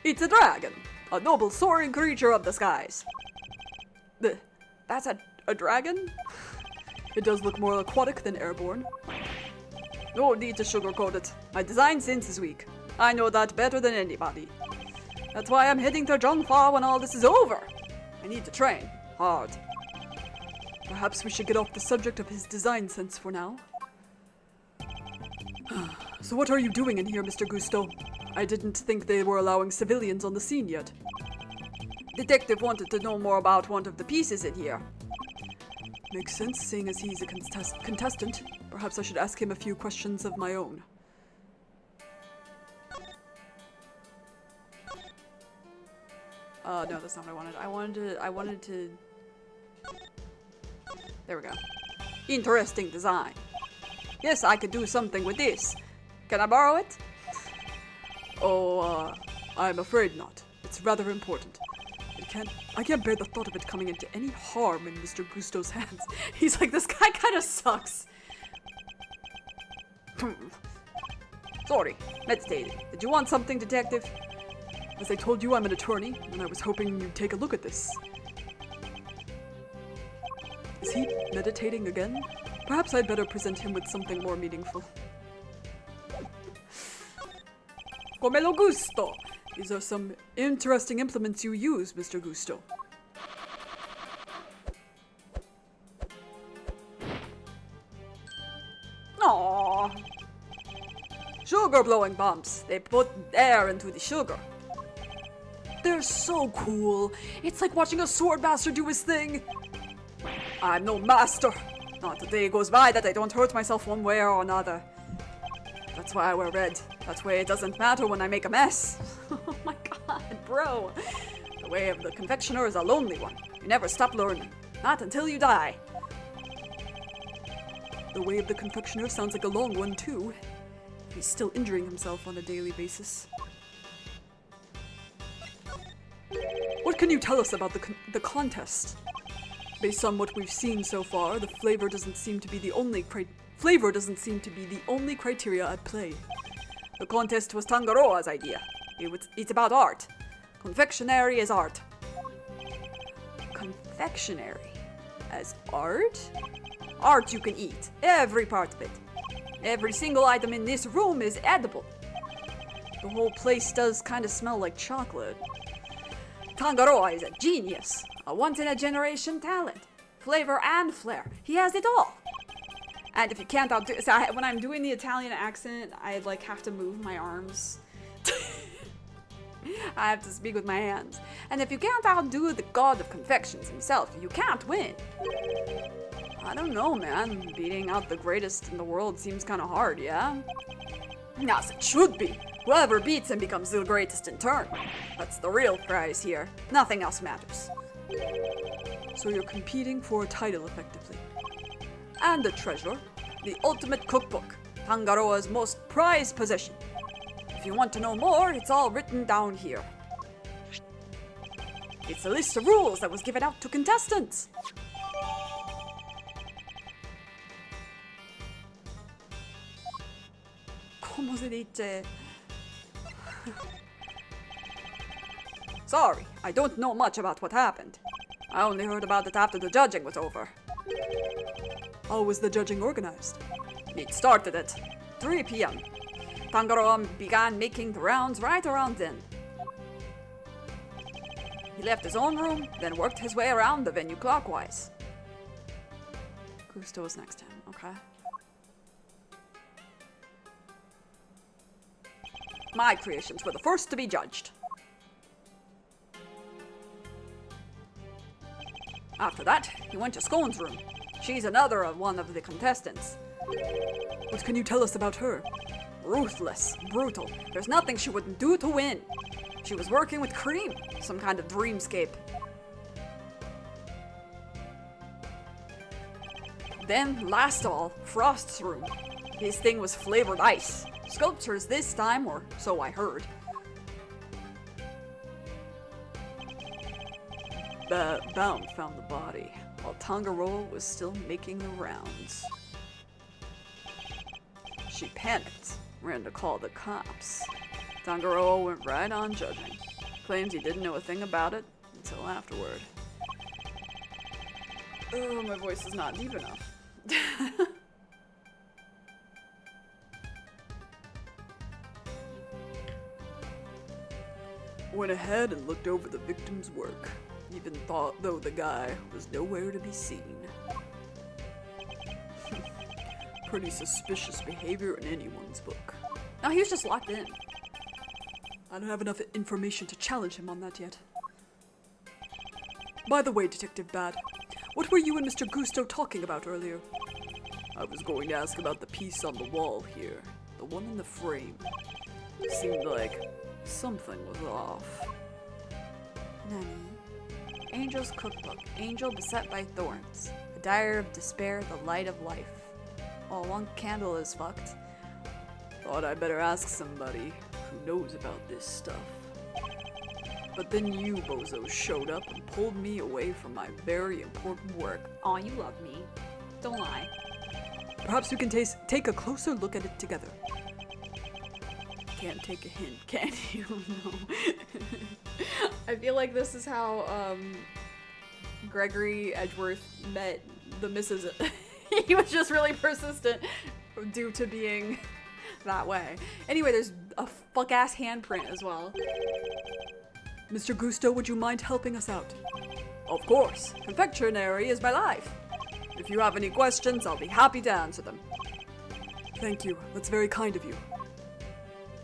[SPEAKER 2] It's a dragon, a noble soaring creature of the skies.
[SPEAKER 1] That's a dragon?
[SPEAKER 2] It does look more aquatic than airborne.
[SPEAKER 1] No need to sugarcoat it. My design sense is weak. I know that better than anybody. That's why I'm heading to Zhongfa when all this is over. I need to train hard.
[SPEAKER 2] Perhaps we should get off the subject of his design sense for now. So what are you doing in here, Mr. Gusto? I didn't think they were allowing civilians on the scene yet.
[SPEAKER 1] Detective wanted to know more about one of the pieces in here.
[SPEAKER 2] Makes sense, seeing as he's a contestant. Perhaps I should ask him a few questions of my own.
[SPEAKER 1] No, that's not what I wanted. I wanted to... There we go. Interesting design. Yes, I could do something with this. Can I borrow it?
[SPEAKER 2] Oh, I'm afraid not. It's rather important. I can't bear the thought of it coming into any harm in Mr. Gusto's hands.
[SPEAKER 1] He's like, this guy kind of sucks. Sorry, meditating. Did you want something, detective?
[SPEAKER 2] As I told you, I'm an attorney, and I was hoping you'd take a look at this. Is he meditating again? Perhaps I'd better present him with something more meaningful.
[SPEAKER 1] Come lo gusto.
[SPEAKER 2] These are some interesting implements you use, Mr. Gusto.
[SPEAKER 1] Aww. Sugar blowing bombs. They put air into the sugar.
[SPEAKER 2] They're so cool. It's like watching a sword master do his thing.
[SPEAKER 1] I'm no master. Not a day goes by that I don't hurt myself one way or another. That's why I wear red. That way it doesn't matter when I make a mess. Oh my god, bro. The way of the confectioner is a lonely one. You never stop learning. Not until you die.
[SPEAKER 2] The way of the confectioner sounds like a long one, too. He's still injuring himself on a daily basis. What can you tell us about the contest? Based on what we've seen so far, the flavor doesn't seem to be the only criteria at play.
[SPEAKER 1] The contest was Tangaroa's idea. It's about art. Confectionery is art. Confectionery as art? Art you can eat. Every part of it. Every single item in this room is edible. The whole place does kind of smell like chocolate. Tangaroa is a genius. A once-in-a-generation talent. Flavor and flair. He has it all. And if you can't outdo... So when I'm doing the Italian accent, I like have to move my arms. I have to speak with my hands. And if you can't outdo the god of confections himself, you can't win. I don't know, man. Beating out the greatest in the world seems kind of hard, yeah? Yes, it should be. Whoever beats him becomes the greatest in turn. That's the real prize here. Nothing else matters.
[SPEAKER 2] So you're competing for a title, effectively.
[SPEAKER 1] And a treasure. The ultimate cookbook. Tangaroa's most prized possession. If you want to know more, it's all written down here. It's a list of rules that was given out to contestants. Come si dice?
[SPEAKER 2] Sorry, I don't know much about what happened. I only heard about it after the judging was over. How was the judging organized? It started at 3 p.m. Tangaroa began making the rounds right around then. He left his own room, then worked his way around the venue clockwise.
[SPEAKER 1] Gusto was next to him, okay.
[SPEAKER 2] My creations were the first to be judged. After that, he went to Scone's room. She's another one of the contestants. What can you tell us about her? Ruthless, brutal. There's nothing she wouldn't do to win. She was working with Cream, some kind of dreamscape. Then, last of all, Frost's room. His thing was flavored ice. Sculptures this time, or so I heard. Bound found the body, while Tangaroa was still making the rounds. She panicked, ran to call the cops. Tangaroa went right on judging. Claims he didn't know a thing about it until afterward. Oh, my voice is not deep enough. Went ahead and looked over the victim's work. Even thought, though, the guy was nowhere to be seen. Pretty suspicious behavior in anyone's book. No, he was just locked in. I don't have enough information to challenge him on that yet. By the way, Detective Bad, what were you and Mr. Gusto talking about earlier? I was going to ask about the piece on the wall here. The one in the frame. It seemed like something was off.
[SPEAKER 1] Nani? Angel's Cookbook. Angel beset by thorns. A diary of despair, the light of life. Oh, one candle is fucked.
[SPEAKER 2] Thought I'd better ask somebody who knows about this stuff. But then you, bozos, showed up and pulled me away from my very important work.
[SPEAKER 1] Aw, you love me. Don't lie.
[SPEAKER 2] Perhaps we can take a closer look at it together. Can't take a hint, can you?
[SPEAKER 1] No. I feel like this is how Gregory Edgeworth met the Mrs. He was just really persistent due to being that way. Anyway, there's a fuck-ass handprint as well.
[SPEAKER 2] Mr. Gusto, would you mind helping us out? Of course. Confectionery is my life. If you have any questions, I'll be happy to answer them. Thank you. That's very kind of you.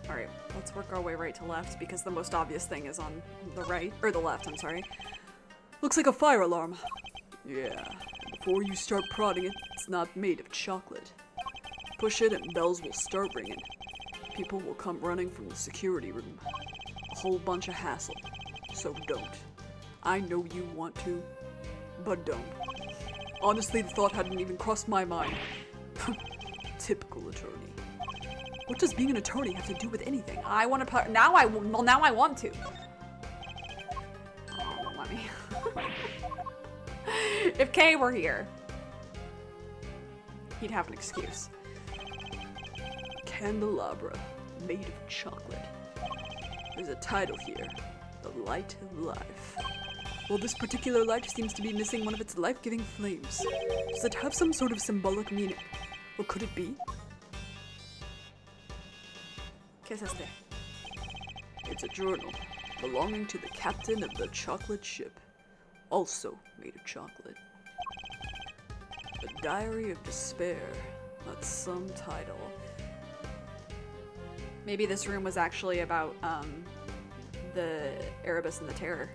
[SPEAKER 1] Alright, let's work our way right to left because the most obvious thing is on the right, or the left, I'm sorry.
[SPEAKER 2] Looks like a fire alarm. Yeah, before you start prodding it, it's not made of chocolate. Push it and bells will start ringing. People will come running from the security room. A whole bunch of hassle. So don't. I know you want to, but don't. Honestly, the thought hadn't even crossed my mind. Typical attorney. What does being an attorney have to do with anything?
[SPEAKER 1] I want to now I want to. Oh, don't let me. If Kay were here, he'd have an excuse.
[SPEAKER 2] Candelabra, made of chocolate. There's a title here, The Light of Life. Well, this particular light seems to be missing one of its life-giving flames. Does it have some sort of symbolic meaning? Or could it be?
[SPEAKER 1] ¿Qué es este?
[SPEAKER 2] It's a journal belonging to the captain of the chocolate ship, also made of chocolate. A Diary of Despair. That's some title.
[SPEAKER 1] Maybe this room was actually about the Erebus and the Terror.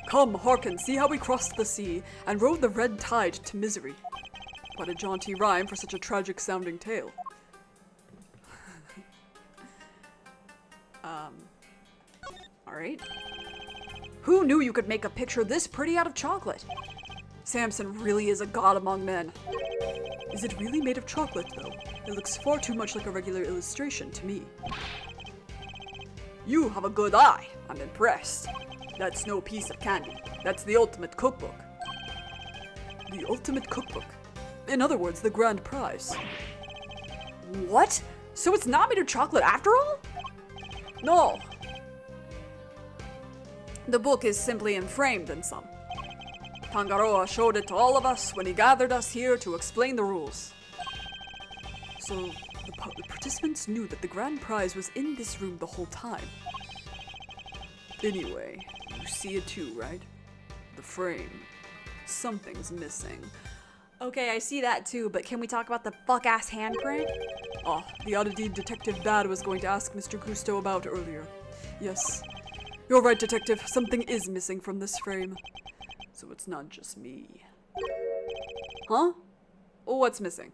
[SPEAKER 2] Come, hearken, see how we crossed the sea and rode the red tide to misery. What a jaunty rhyme for such a tragic-sounding tale.
[SPEAKER 1] Alright.
[SPEAKER 2] Who knew you could make a picture this pretty out of chocolate? Samson really is a god among men. Is it really made of chocolate, though? It looks far too much like a regular illustration to me. You have a good eye. I'm impressed. That's no piece of candy. That's the ultimate cookbook. The ultimate cookbook? In other words, the grand prize.
[SPEAKER 1] What? So it's not made of chocolate after all?
[SPEAKER 2] No. The book is simply enframed in some. Tangaroa showed it to all of us when he gathered us here to explain the rules. So, the participants knew that the grand prize was in this room the whole time. Anyway, you see it too, right? The frame. Something's missing.
[SPEAKER 1] Okay, I see that too, but can we talk about the fuck-ass handprint?
[SPEAKER 2] Ah, the oddity Detective Bad was going to ask Mr. Gusto about earlier. Yes. You're right, Detective. Something is missing from this frame. So it's not just me.
[SPEAKER 1] Huh?
[SPEAKER 2] Oh, what's missing?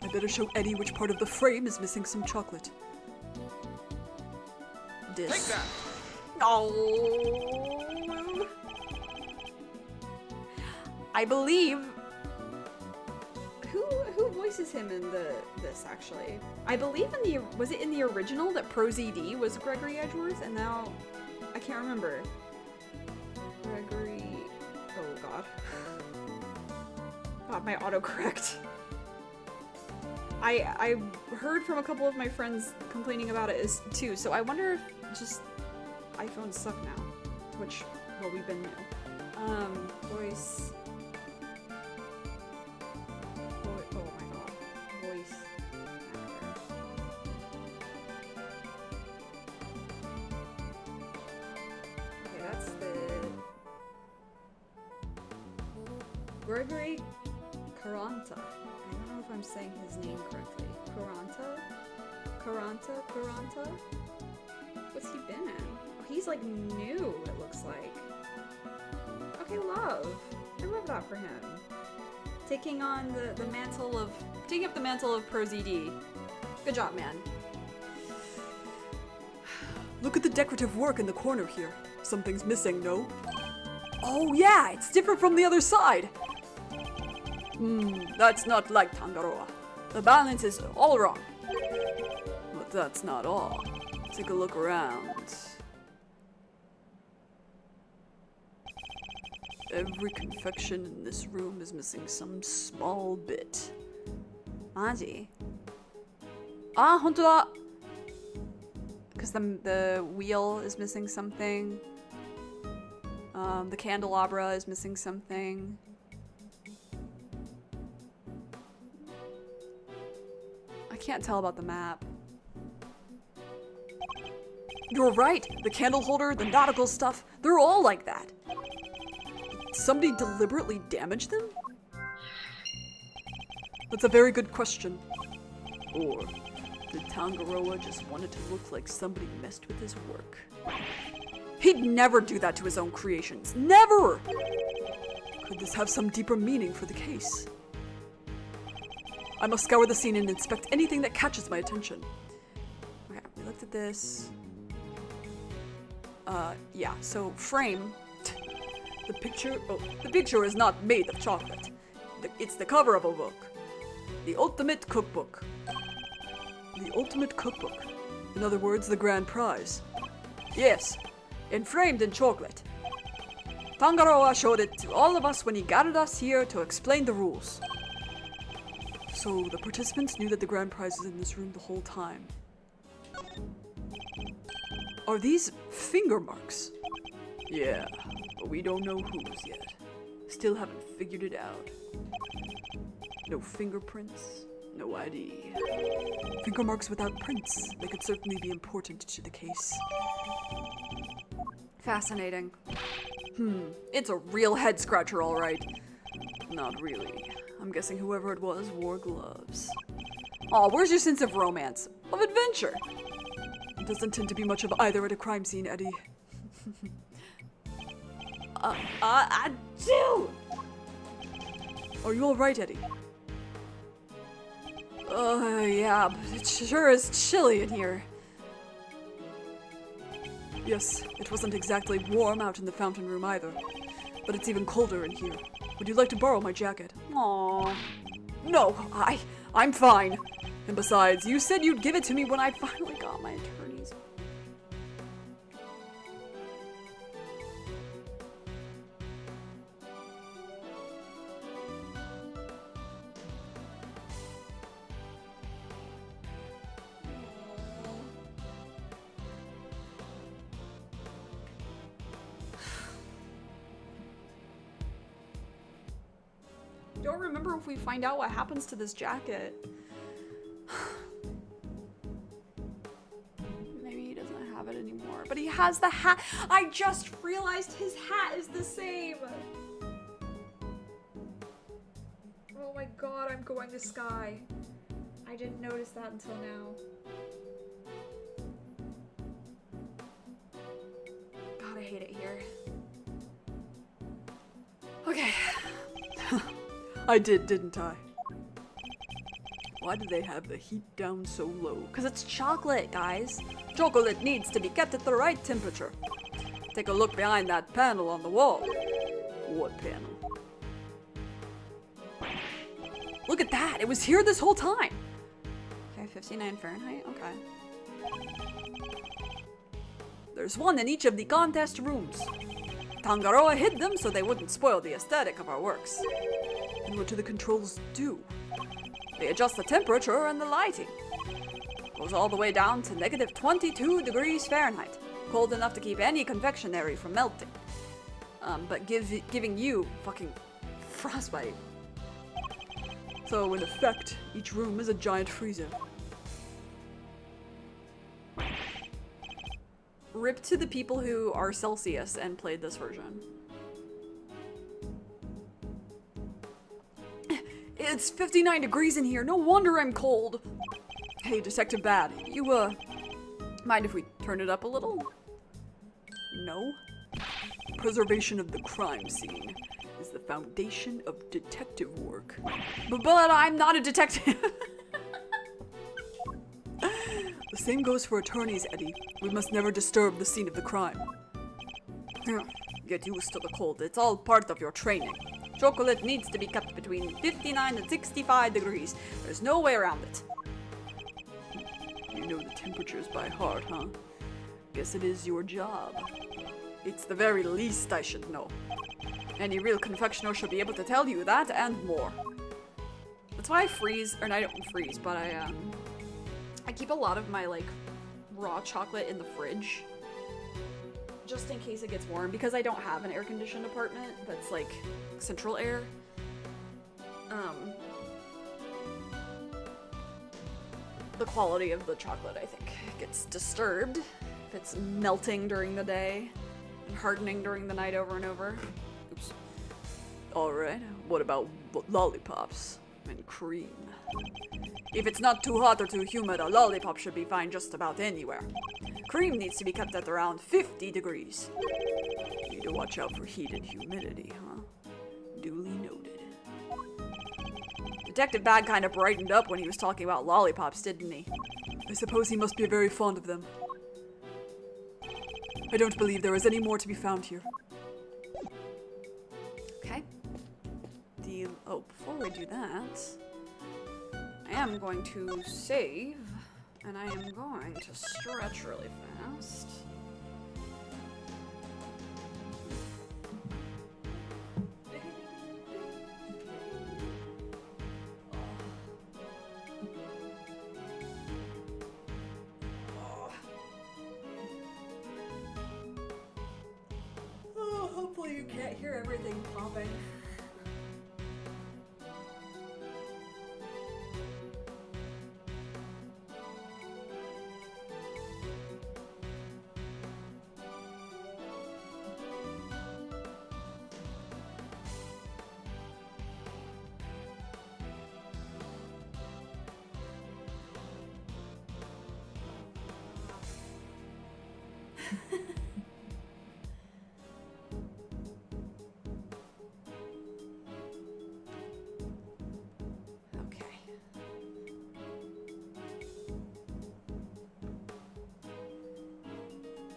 [SPEAKER 2] I better show Eddie which part of the frame is missing some chocolate. This.
[SPEAKER 3] Take that!
[SPEAKER 1] Oh. I believe... Who voices him in this, actually? I believe in the... Was it in the original that ProZD was Gregory Edgeworth? And now... I can't remember. Gregory... Oh, God. God, my autocorrect. I heard from a couple of my friends complaining about it too, so I wonder if just iPhones suck now. Which, well, we've been new. Voice... Oh my god. Voice actor. Okay, that's the... Gregory Caranta. I don't know if I'm saying his name correctly. Caranta? What's he been in? Oh, he's like new, it looks like. Okay, love. I love that for him. Taking on the mantle of... Taking up the mantle of ProZD. Good job, man.
[SPEAKER 2] Look at the decorative work in the corner here. Something's missing, no? Oh yeah, it's different from the other side! That's not like Tangaroa. The balance is all wrong. But that's not all. Take a look around. Every confection in this room is missing some small bit.
[SPEAKER 1] Maji. Ah, honto da! Because the wheel is missing something. The candelabra is missing something. I can't tell about the map.
[SPEAKER 2] You're right! The candle holder, the nautical stuff, they're all like that. Somebody deliberately damaged them? That's a very good question. Or did Tangaroa just wanted to look like somebody messed with his work? He'd never do that to his own creations. Never! Could this have some deeper meaning for the case? I must scour the scene and inspect anything that catches my attention.
[SPEAKER 1] Okay, we looked at this. Yeah, so frame.
[SPEAKER 2] The picture is not made of chocolate. It's the cover of a book. The ultimate cookbook. The ultimate cookbook. In other words, the grand prize. Yes, enframed in chocolate. Tangaroa showed it to all of us when he gathered us here to explain the rules. So the participants knew that the grand prize was in this room the whole time. Are these finger marks? Yeah, but we don't know whose yet. Still haven't figured it out. No fingerprints, no ID. Finger marks without prints. They could certainly be important to the case.
[SPEAKER 1] Fascinating.
[SPEAKER 2] It's a real head scratcher, all right. Not really. I'm guessing whoever it was wore gloves. Aw, where's your sense of romance? Of adventure? It doesn't tend to be much of either at a crime scene, Eddie.
[SPEAKER 1] I do!
[SPEAKER 2] Are you alright, Eddie? Yeah, but it sure is chilly in here. Yes, it wasn't exactly warm out in the fountain room either. But it's even colder in here. Would you like to borrow my jacket?
[SPEAKER 1] Aww.
[SPEAKER 2] No, I'm fine. And besides, you said you'd give it to me when I finally got my attorney's.
[SPEAKER 1] don't remember if we find out what happens to this jacket. Maybe he doesn't have it anymore, but he has the hat. I just realized his hat is the same. Oh my god, I'm going to Sky. I didn't notice that until now. God, I hate it here. Okay.
[SPEAKER 2] I did, didn't I? Why do they have the heat down so low?
[SPEAKER 1] Because it's chocolate, guys.
[SPEAKER 2] Chocolate needs to be kept at the right temperature. Take a look behind that panel on the wall. What panel?
[SPEAKER 1] Look at that! It was here this whole time! Okay, 59 Fahrenheit? Okay.
[SPEAKER 2] There's one in each of the contest rooms. Tangaroa hid them so they wouldn't spoil the aesthetic of our works. And what do the controls do? They adjust the temperature and the lighting. Goes all the way down to negative 22 degrees Fahrenheit. Cold enough to keep any confectionery from melting. But giving you fucking frostbite. So in effect, each room is a giant freezer.
[SPEAKER 1] Rip to the people who are Celsius and played this version.
[SPEAKER 2] It's 59 degrees in here, no wonder I'm cold. Hey, Detective Bad, you, mind if we turn it up a little? No? Preservation of the crime scene is the foundation of detective work.
[SPEAKER 1] But I'm not a detective.
[SPEAKER 2] The same goes for attorneys, Eddie. We must never disturb the scene of the crime. Get used to the cold. It's all part of your training. Chocolate needs to be kept between 59 and 65 degrees. There's no way around it. You know the temperatures by heart, huh? Guess it is your job. It's the very least I should know. Any real confectioner should be able to tell you that and more.
[SPEAKER 1] That's why I freeze, or I don't freeze, but I keep a lot of my, like, raw chocolate in the fridge. Just in case it gets warm, because I don't have an air-conditioned apartment that's, like, central air. The quality of the chocolate, I think, gets disturbed if it's melting during the day and hardening during the night over and over. Oops.
[SPEAKER 2] Alright, what about lollipops and cream? If it's not too hot or too humid, a lollipop should be fine just about anywhere. Cream needs to be kept at around 50 degrees. Need to watch out for heat and humidity, huh? Duly noted.
[SPEAKER 1] Detective Bad kind of brightened up when he was talking about lollipops, didn't he?
[SPEAKER 2] I suppose he must be very fond of them. I don't believe there is any more to be found here.
[SPEAKER 1] Okay. Oh, before we do that, I am going to save, and I am going to stretch really fast.
[SPEAKER 2] Oh, hopefully you can't hear everything popping.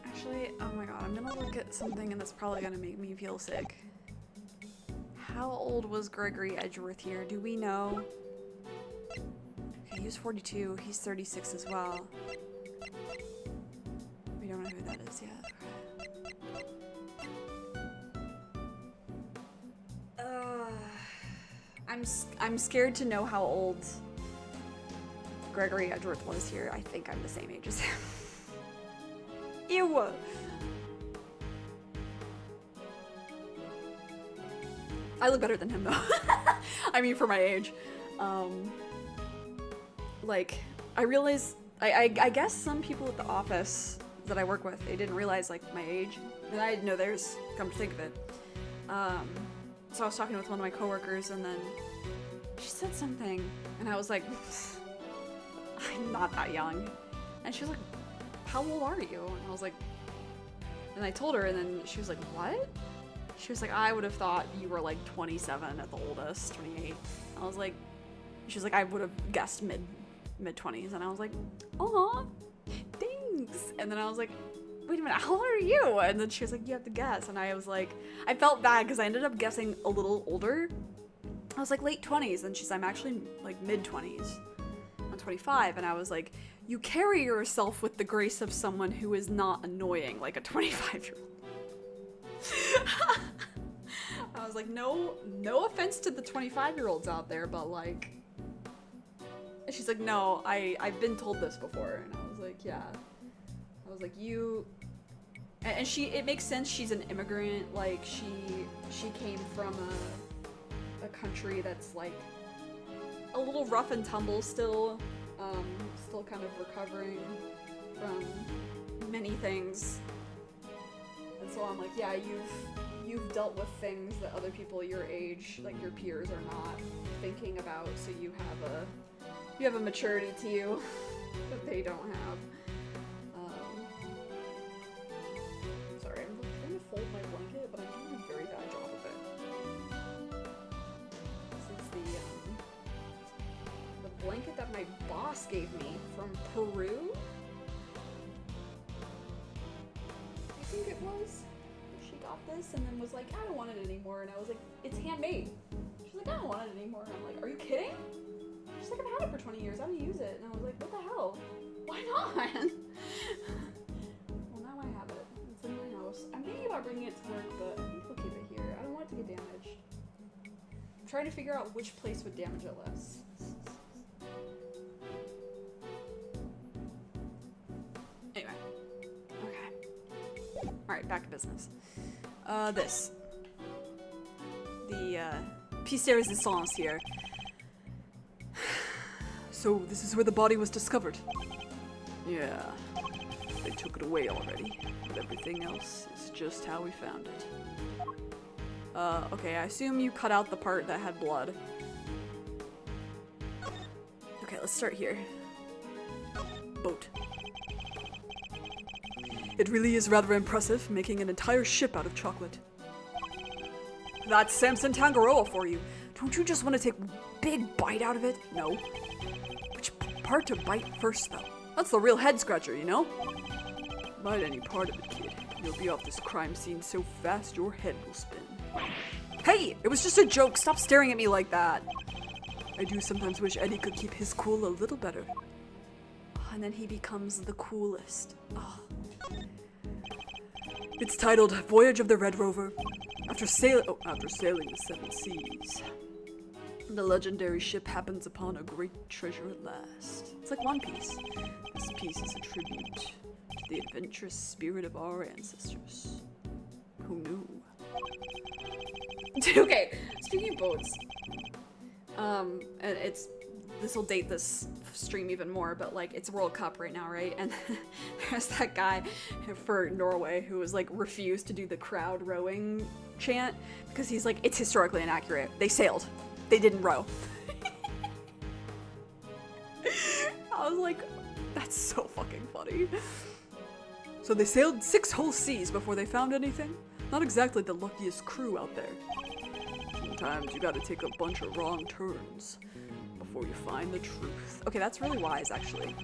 [SPEAKER 1] Actually, oh my god, I'm gonna look at something and that's probably gonna make me feel sick. How old was Gregory Edgeworth here? Do we know? Okay, he was 42. He's 36 as well. We don't know who that is yet. I'm scared to know how old Gregory Edgeworth was here. I think I'm the same age as him. Ew! I look better than him though. I mean, for my age. Like, I realized, I guess some people at the office that I work with, they didn't realize like my age, and I didn't know theirs, come to think of it. So I was talking with one of my coworkers, and then she said something, and I was like, I'm not that young. And she was like, how old are you? And I was like, and I told her, and then she was like, what? She was like, I would have thought you were like 27 at the oldest, 28. I was like, she was like, I would have guessed mid-20s, and I was like, aw, thanks. And then I was like, wait a minute, how old are you? And then she was like, you have to guess. And I was like, I felt bad because I ended up guessing a little older. I was like late 20s, and she's, I'm actually like mid-20s. I'm 25, and I was like, you carry yourself with the grace of someone who is not annoying like a 25-year-old. I was like, no offense to the 25-year-olds out there, but like, and she's like, no, I've been told this before. And I was like, yeah. I was like, you, and it makes sense, she's an immigrant, like she came from a country that's like a little rough and tumble still kind of recovering from many things. And so I'm like, yeah, you've dealt with things that other people your age, like your peers, are not thinking about, so you have a maturity to you that they don't have. Sorry, I'm trying to fold my blanket, but I'm doing a very bad job of it. This is the blanket that my boss gave me from Peru. I think it was. She got this and then was like, I don't want it anymore. And I was like, it's handmade. She's like, I don't want it anymore. And I'm like, are you kidding? She's like, I've had it for 20 years. I don't use it. And I was like, what the hell? Why not? Well, now I have it. It's in my house. I'm thinking about bringing it to work, but I think we'll keep it here. I don't want it to get damaged. I'm trying to figure out which place would damage it less. Anyway. Okay. Alright, back to business. This. The, piece de resistance here.
[SPEAKER 2] So this is where the body was discovered? Yeah. They took it away already, but everything else is just how we found it.
[SPEAKER 1] Okay, I assume you cut out the part that had blood. Okay, let's start here.
[SPEAKER 2] Boat. It really is rather impressive, making an entire ship out of chocolate. That's Samson Tangaroa for you. Don't you just want to take a big bite out of it? No. Which part to bite first, though? That's the real head scratcher, you know? Bite any part of it, kid. You'll be off this crime scene so fast your head will spin. Hey! It was just a joke! Stop staring at me like that! I do sometimes wish Eddie could keep his cool a little better.
[SPEAKER 1] And then he becomes the coolest. Oh.
[SPEAKER 2] It's titled Voyage of the Red Rover. After sailing the seven seas, the legendary ship happens upon a great treasure at last. It's like One Piece. This piece is a tribute to the adventurous spirit of our ancestors. Who knew? Okay, speaking of boats, and this will date this stream even more, but like it's World Cup right now, right? And there's that guy for Norway who was like refused to do the crowd rowing chant because he's like, it's historically inaccurate. They sailed. They didn't row. I was like, that's so fucking funny. So they sailed 6 whole seas before they found anything? Not exactly the luckiest crew out there. Sometimes you gotta take a bunch of wrong turns before you find the truth.
[SPEAKER 1] Okay, that's really wise, actually.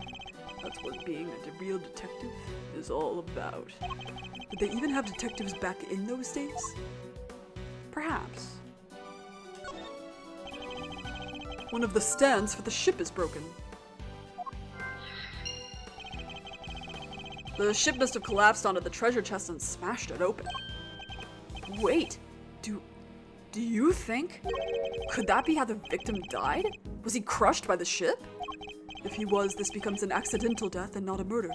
[SPEAKER 2] That's what being a real detective is all about. Did they even have detectives back in those days?
[SPEAKER 1] Perhaps.
[SPEAKER 2] One of the stands for the ship is broken. The ship must have collapsed onto the treasure chest and smashed it open.
[SPEAKER 1] Wait,
[SPEAKER 2] Do you think? Could that be how the victim died? Was he crushed by the ship? If he was, this becomes an accidental death and not a murder.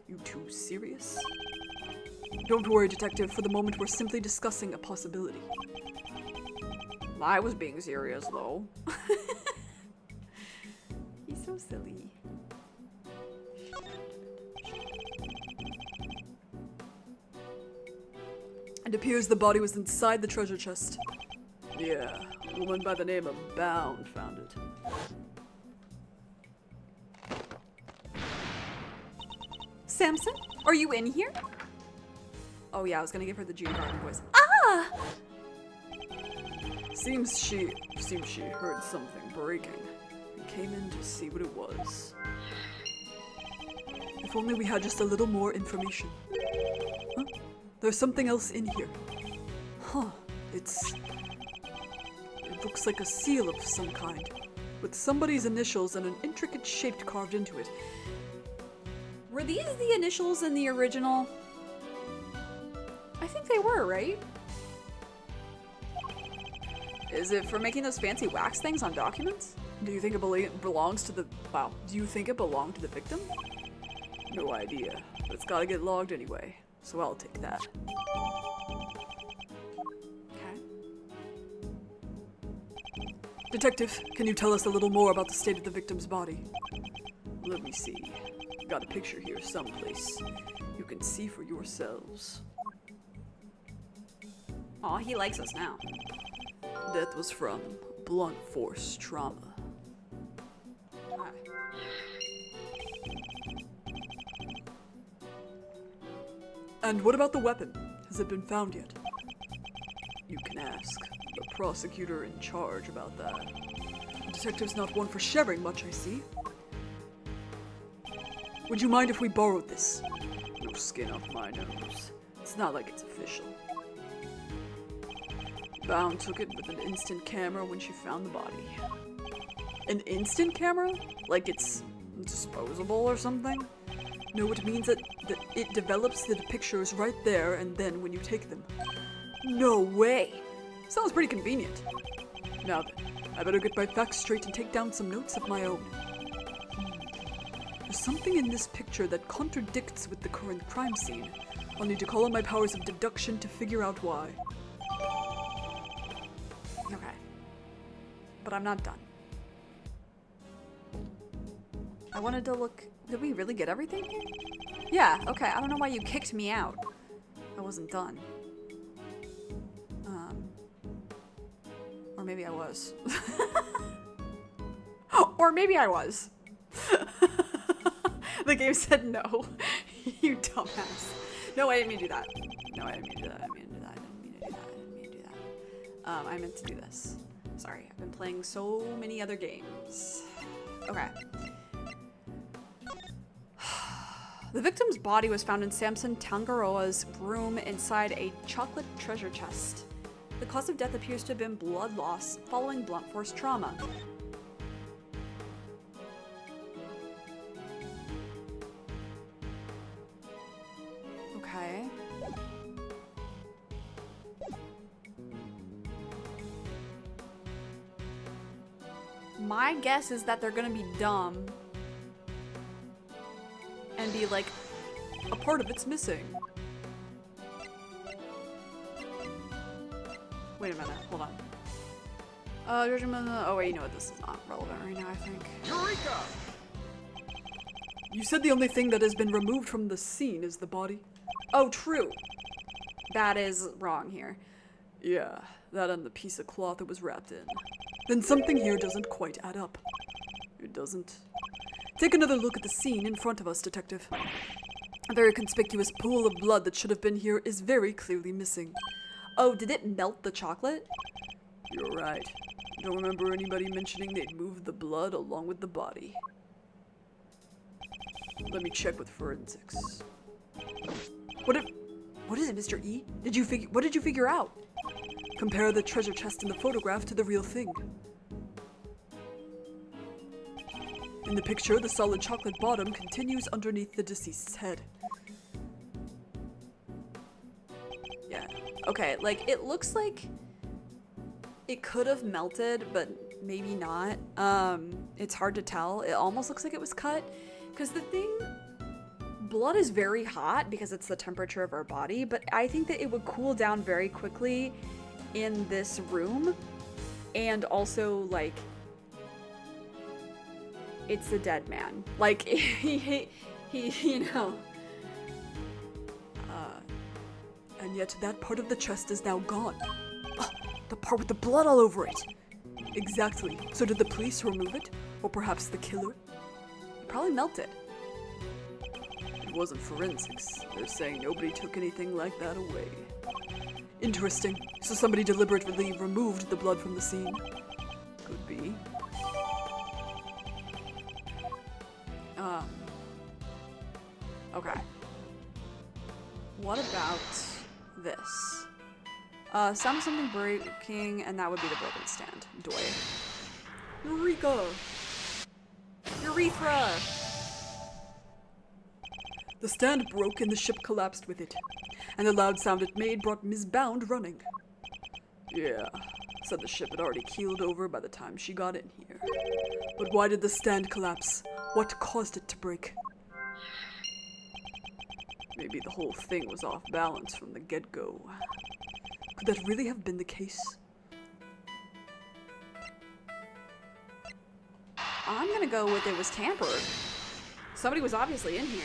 [SPEAKER 2] You too serious? Don't worry, detective. For the moment, we're simply discussing a possibility.
[SPEAKER 1] I was being serious, though. He's so silly.
[SPEAKER 2] It appears the body was inside the treasure chest. Yeah, a woman by the name of Bound found it.
[SPEAKER 1] Samson, are you in here? Oh yeah, I was gonna give her the Judy Garland voice. Ah!
[SPEAKER 2] Seems she heard something breaking and came in to see what it was. If only we had just a little more information. Huh? There's something else in here. Huh, it looks like a seal of some kind, with somebody's initials and an intricate shape carved into it.
[SPEAKER 1] Were these the initials in the original? I think they were, right? Is it for making those fancy wax things on documents?
[SPEAKER 2] Do you think it belongs to the... Wow, do you think it belonged to the victim? No idea, but it's gotta get logged anyway, so I'll take that.
[SPEAKER 1] Okay.
[SPEAKER 2] Detective, can you tell us a little more about the state of the victim's body? Let me see. Got a picture here someplace. You can see for yourselves.
[SPEAKER 1] Aw, he likes us now.
[SPEAKER 2] Death was from blunt force trauma.
[SPEAKER 1] Okay.
[SPEAKER 2] And what about the weapon? Has it been found yet? You can ask the prosecutor in charge about that. The detective's not one for sharing much, I see. Would you mind if we borrowed this? No skin off my nose. It's not like it's official. Bound took it with an instant camera when she found the body. An instant camera? Like it's disposable or something? No, it means that it develops the pictures right there and then when you take them. No way! Sounds pretty convenient. Now then, I better get my facts straight and take down some notes of my own. There's something in this picture that contradicts with the current crime scene. I'll need to call on my powers of deduction to figure out why.
[SPEAKER 1] Okay. But I'm not done. I wanted to look... Did we really get everything here? Yeah, okay. I don't know why you kicked me out. I wasn't done. Or maybe I was. Or maybe I was. The game said no. You dumbass. No, I didn't mean to do that. No, I didn't mean to do that. I didn't mean to do that. I didn't mean to do that. I didn't mean to do that. I meant to do this. Sorry, I've been playing so many other games. Okay. The victim's body was found in Samson Tangaroa's room inside a chocolate treasure chest. The cause of death appears to have been blood loss following blunt force trauma. Okay. My guess is that they're gonna be dumb and be like,
[SPEAKER 2] A part of it's missing.
[SPEAKER 1] wait a minute, hold on. Oh wait, you know what, this is not relevant right now, I think.
[SPEAKER 3] Eureka!
[SPEAKER 2] You said the only thing that has been removed from the scene is the body?
[SPEAKER 1] Oh, true. That is wrong here.
[SPEAKER 2] Yeah, that and the piece of cloth it was wrapped in. Then something here doesn't quite add up. It doesn't. Take another look at the scene in front of us, Detective. A very conspicuous pool of blood that should have been here is very clearly missing.
[SPEAKER 1] Oh, did it melt the chocolate?
[SPEAKER 2] You're right. I don't remember anybody mentioning they'd moved the blood along with the body. Let me check with forensics.
[SPEAKER 1] What is it, Mr. E? What did you figure out?
[SPEAKER 2] Compare the treasure chest in the photograph to the real thing. In the picture, the solid chocolate bottom continues underneath the deceased's head.
[SPEAKER 1] Yeah. Okay, like, it looks like it could have melted, but maybe not. It's hard to tell. It almost looks like it was cut. Because the thing... Blood is very hot because it's the temperature of our body, but I think that it would cool down very quickly in this room. and also, like, it's the dead man. Like, he you know.
[SPEAKER 2] And yet that part of the chest is now gone. Oh, the part with the blood all over it. Exactly. So did the police remove it? Or perhaps the killer?
[SPEAKER 1] He probably melted.
[SPEAKER 2] It wasn't forensics. They're saying nobody took anything like that away. Interesting. So somebody deliberately removed the blood from the scene. Could be.
[SPEAKER 1] Okay. What about this? Sound of something breaking, and that would be the broken stand. Doy.
[SPEAKER 2] Eureka!
[SPEAKER 1] Urethra!
[SPEAKER 2] The stand broke and the ship collapsed with it. And the loud sound it made brought Ms. Bound running. Yeah, said the ship had already keeled over by the time she got in here. But why did the stand collapse? What caused it to break? Maybe the whole thing was off balance from the get-go. Could that really have been the case?
[SPEAKER 1] I'm gonna go with it was tampered. Somebody was obviously in here.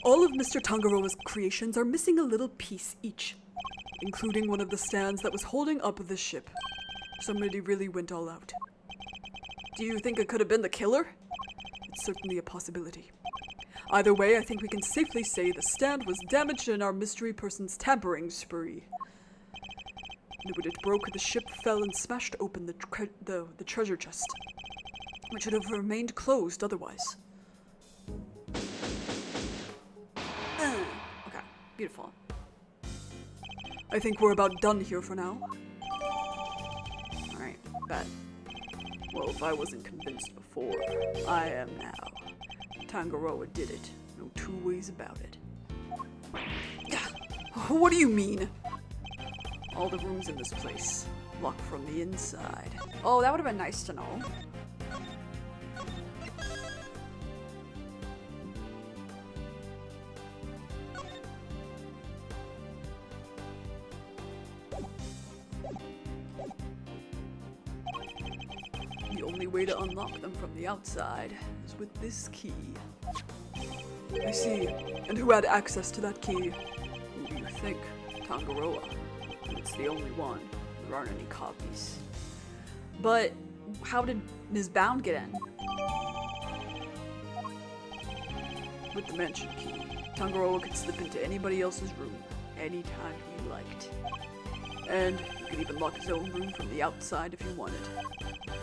[SPEAKER 2] All of Mr. Tangaroa's creations are missing a little piece each, including one of the stands that was holding up the ship. Somebody really went all out. Do you think it could have been the killer? It's certainly a possibility. Either way, I think we can safely say the stand was damaged in our mystery person's tampering spree. And when it broke, the ship fell and smashed open the treasure chest, which would have remained closed otherwise.
[SPEAKER 1] Okay, beautiful.
[SPEAKER 2] I think we're about done here for now.
[SPEAKER 1] Alright, bet.
[SPEAKER 2] Well, if I wasn't convinced before, I am now. Tangaroa did it. No two ways about it. What do you mean? All the rooms in this place, locked from the inside.
[SPEAKER 1] Oh, that would have been nice to know.
[SPEAKER 2] The only way to unlock them from the outside is with this key. I see. And who had access to that key? Who do you think? Tangaroa. It's the only one. There aren't any copies.
[SPEAKER 1] But how did Ms. Bound get in?
[SPEAKER 2] With the mansion key, Tangaroa could slip into anybody else's room anytime he liked. And he could even lock his own room from the outside if he wanted.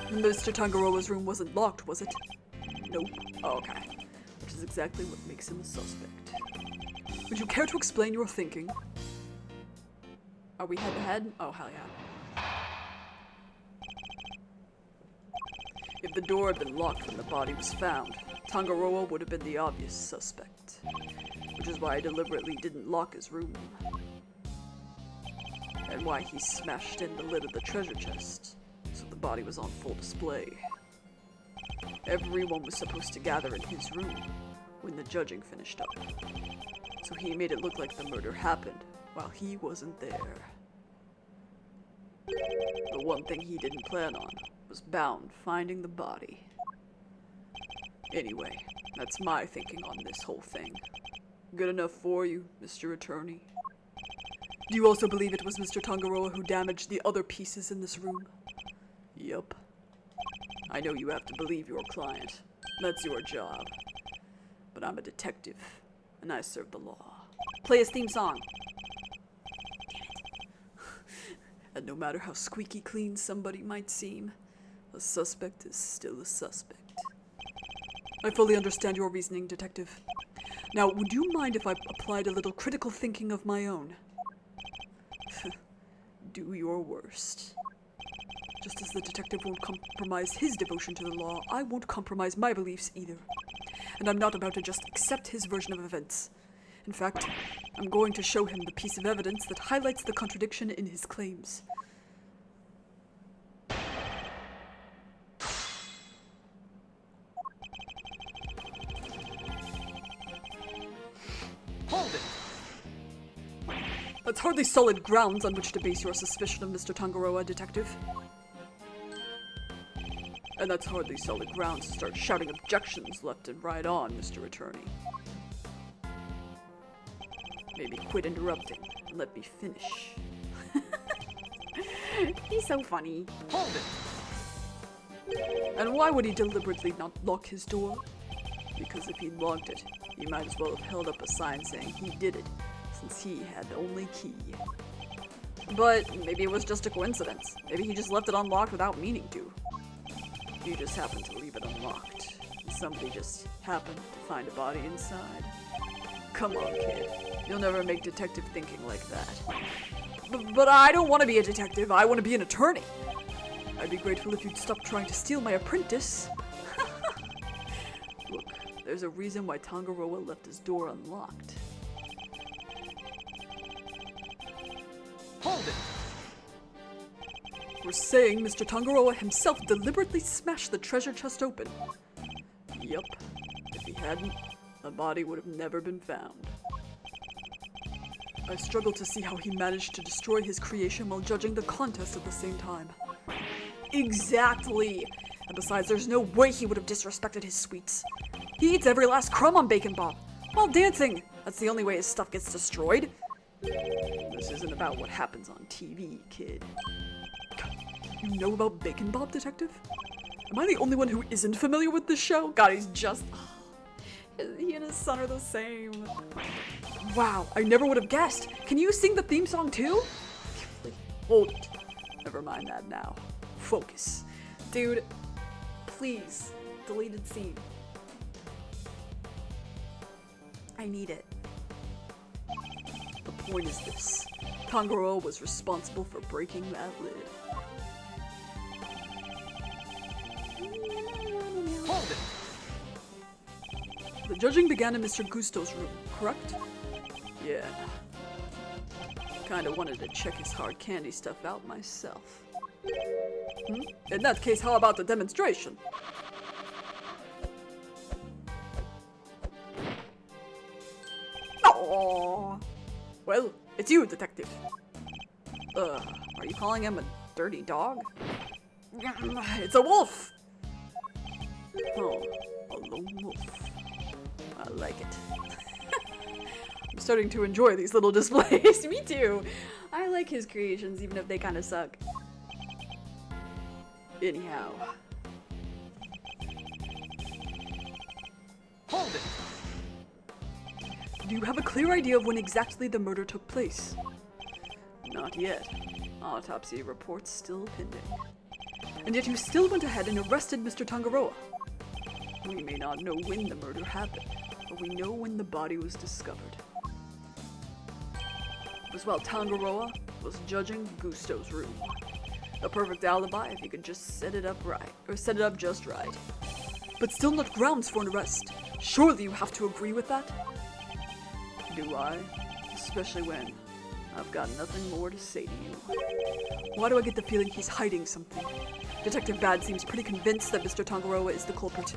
[SPEAKER 2] And Mr. Tangaroa's room wasn't locked, was it? Nope.
[SPEAKER 1] Oh, okay.
[SPEAKER 2] Which is exactly what makes him a suspect. Would you care to explain your thinking?
[SPEAKER 1] Are we head to head? Oh, hell yeah.
[SPEAKER 2] If the door had been locked when the body was found, Tangaroa would have been the obvious suspect. Which is why I deliberately didn't lock his room. And why he smashed in the lid of the treasure chest, so the body was on full display. Everyone was supposed to gather in his room when the judging finished up. So he made it look like the murder happened while he wasn't there. The one thing he didn't plan on was Bound finding the body. Anyway, that's my thinking on this whole thing. Good enough for you, Mr. Attorney? Do you also believe it was Mr. Tangaroa who damaged the other pieces in this room? Yup. I know you have to believe your client. That's your job. But I'm a detective, and I serve the law.
[SPEAKER 1] Play his theme song.
[SPEAKER 2] And no matter how squeaky clean somebody might seem, a suspect is still a suspect. I fully understand your reasoning, Detective. Now, would you mind if I applied a little critical thinking of my own? Do your worst. Just as the detective won't compromise his devotion to the law, I won't compromise my beliefs either. And I'm not about to just accept his version of events. In fact, I'm going to show him the piece of evidence that highlights the contradiction in his claims.
[SPEAKER 3] Hold it!
[SPEAKER 2] That's hardly solid grounds on which to base your suspicion of Mr. Tangaroa, Detective. And that's hardly solid grounds to start shouting objections left and right on, Mr. Attorney. Maybe quit interrupting and let me finish.
[SPEAKER 1] He's so funny.
[SPEAKER 3] Hold it.
[SPEAKER 2] And why would he deliberately not lock his door? Because if he locked it, he might as well have held up a sign saying he did it, since he had the only key. But maybe it was just a coincidence. Maybe he just left it unlocked without meaning to. You just happened to leave it unlocked. And somebody just happened to find a body inside. Come on, kid. You'll never make detective thinking like that. But I don't want to be a detective. I want to be an attorney. I'd be grateful if you'd stop trying to steal my apprentice. Look, there's a reason why Tangaroa left his door unlocked.
[SPEAKER 3] Hold it.
[SPEAKER 2] We're saying Mr. Tangaroa himself deliberately smashed the treasure chest open. Yup. If he hadn't, the body would have never been found. I struggle to see how he managed to destroy his creation while judging the contest at the same time. Exactly! And besides, there's no way he would have disrespected his sweets. He eats every last crumb on Bacon Bob while dancing. That's the only way his stuff gets destroyed. This isn't about what happens on TV, kid. You know about Bacon Bob, Detective? Am I the only one who isn't familiar with this show? God, he's just... he and his son are the same. Wow, I never would have guessed. Can you sing the theme song too? Hold it. Never mind that now. Focus.
[SPEAKER 1] Dude, please, deleted scene. I need it.
[SPEAKER 2] The point is this. Tangaroa was responsible for breaking that lid.
[SPEAKER 3] Hold it.
[SPEAKER 2] The judging began in Mr. Gusto's room, correct? Yeah. Kinda wanted to check his hard candy stuff out myself. In that case, how about the demonstration? Oh, well, it's you, Detective. Are you calling him a dirty dog? It's a wolf! Oh, a lone wolf. I like it. I'm starting to enjoy these little displays.
[SPEAKER 1] Me too. I like his creations, even if they kind of suck.
[SPEAKER 2] Anyhow.
[SPEAKER 3] Hold it.
[SPEAKER 2] Do you have a clear idea of when exactly the murder took place? Not yet. Autopsy reports still pending. And yet you still went ahead and arrested Mr. Tangaroa. We may not know when the murder happened, but we know when the body was discovered. It was while Tangaroa was judging Gusto's room. A perfect alibi if you could just set it up right, or set it up just right. But still not grounds for an arrest. Surely you have to agree with that? Do I? Especially when I've got nothing more to say to you. Why do I get the feeling he's hiding something? Detective Bad seems pretty convinced that Mr. Tangaroa is the culprit.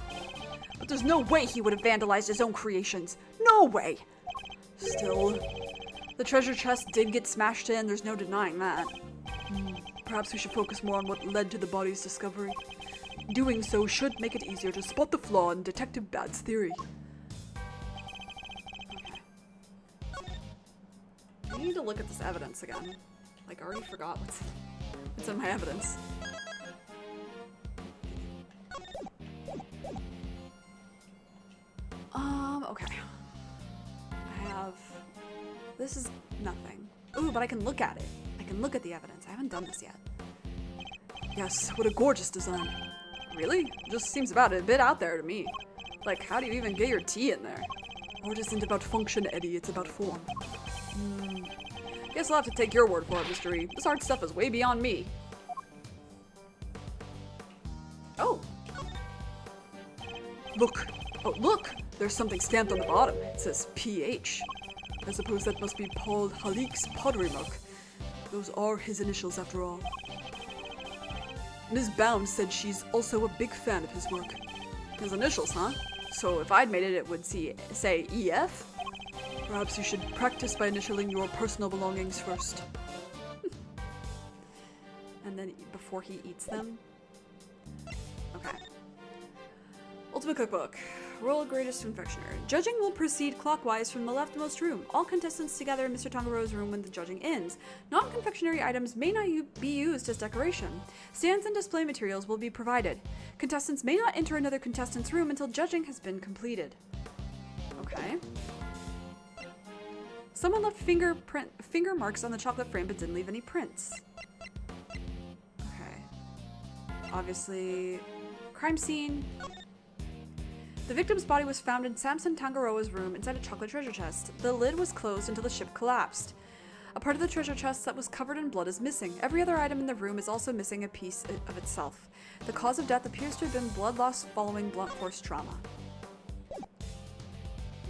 [SPEAKER 2] But there's no way he would have vandalized his own creations. No way! Still, the treasure chest did get smashed in, there's no denying that. Perhaps we should focus more on what led to the body's discovery. Doing so should make it easier to spot the flaw in Detective Bad's theory.
[SPEAKER 1] I need to look at this evidence again. Like, I already forgot what's in my evidence. Okay. I have... This is nothing. Ooh, but I can look at it. I can look at the evidence. I haven't done this yet.
[SPEAKER 2] Yes, what a gorgeous design.
[SPEAKER 1] Really? Just seems about a bit out there to me. Like, how do you even get your tea in there?
[SPEAKER 2] Art isn't about function, Eddie, it's about form.
[SPEAKER 1] Guess I'll have to take your word for it, Mr. E. This art stuff is way beyond me. Oh.
[SPEAKER 2] Look! Oh, look! There's something stamped on the bottom. It says PH. I suppose that must be Paul Halik's pottery mark. Those are his initials after all. Ms. Bound said she's also a big fan of his work.
[SPEAKER 1] His initials, huh? So if I'd made it, it would say EF?
[SPEAKER 2] Perhaps you should practice by initialing your personal belongings first.
[SPEAKER 1] And then before he eats them. Okay. Ultimate Cookbook. Roll Greatest Confectioner. Judging will proceed clockwise from the leftmost room. All contestants together in Mr. Tangaroa's room when the judging ends. Non-confectionery items may not be used as decoration. Stands and display materials will be provided. Contestants may not enter another contestant's room until judging has been completed. Okay. Someone left finger marks on the chocolate frame but didn't leave any prints. Okay. Obviously, crime scene. The victim's body was found in Samson Tangaroa's room inside a chocolate treasure chest. The lid was closed until the ship collapsed. A part of the treasure chest that was covered in blood is missing. Every other item in the room is also missing a piece of itself. The cause of death appears to have been blood loss following blunt force trauma.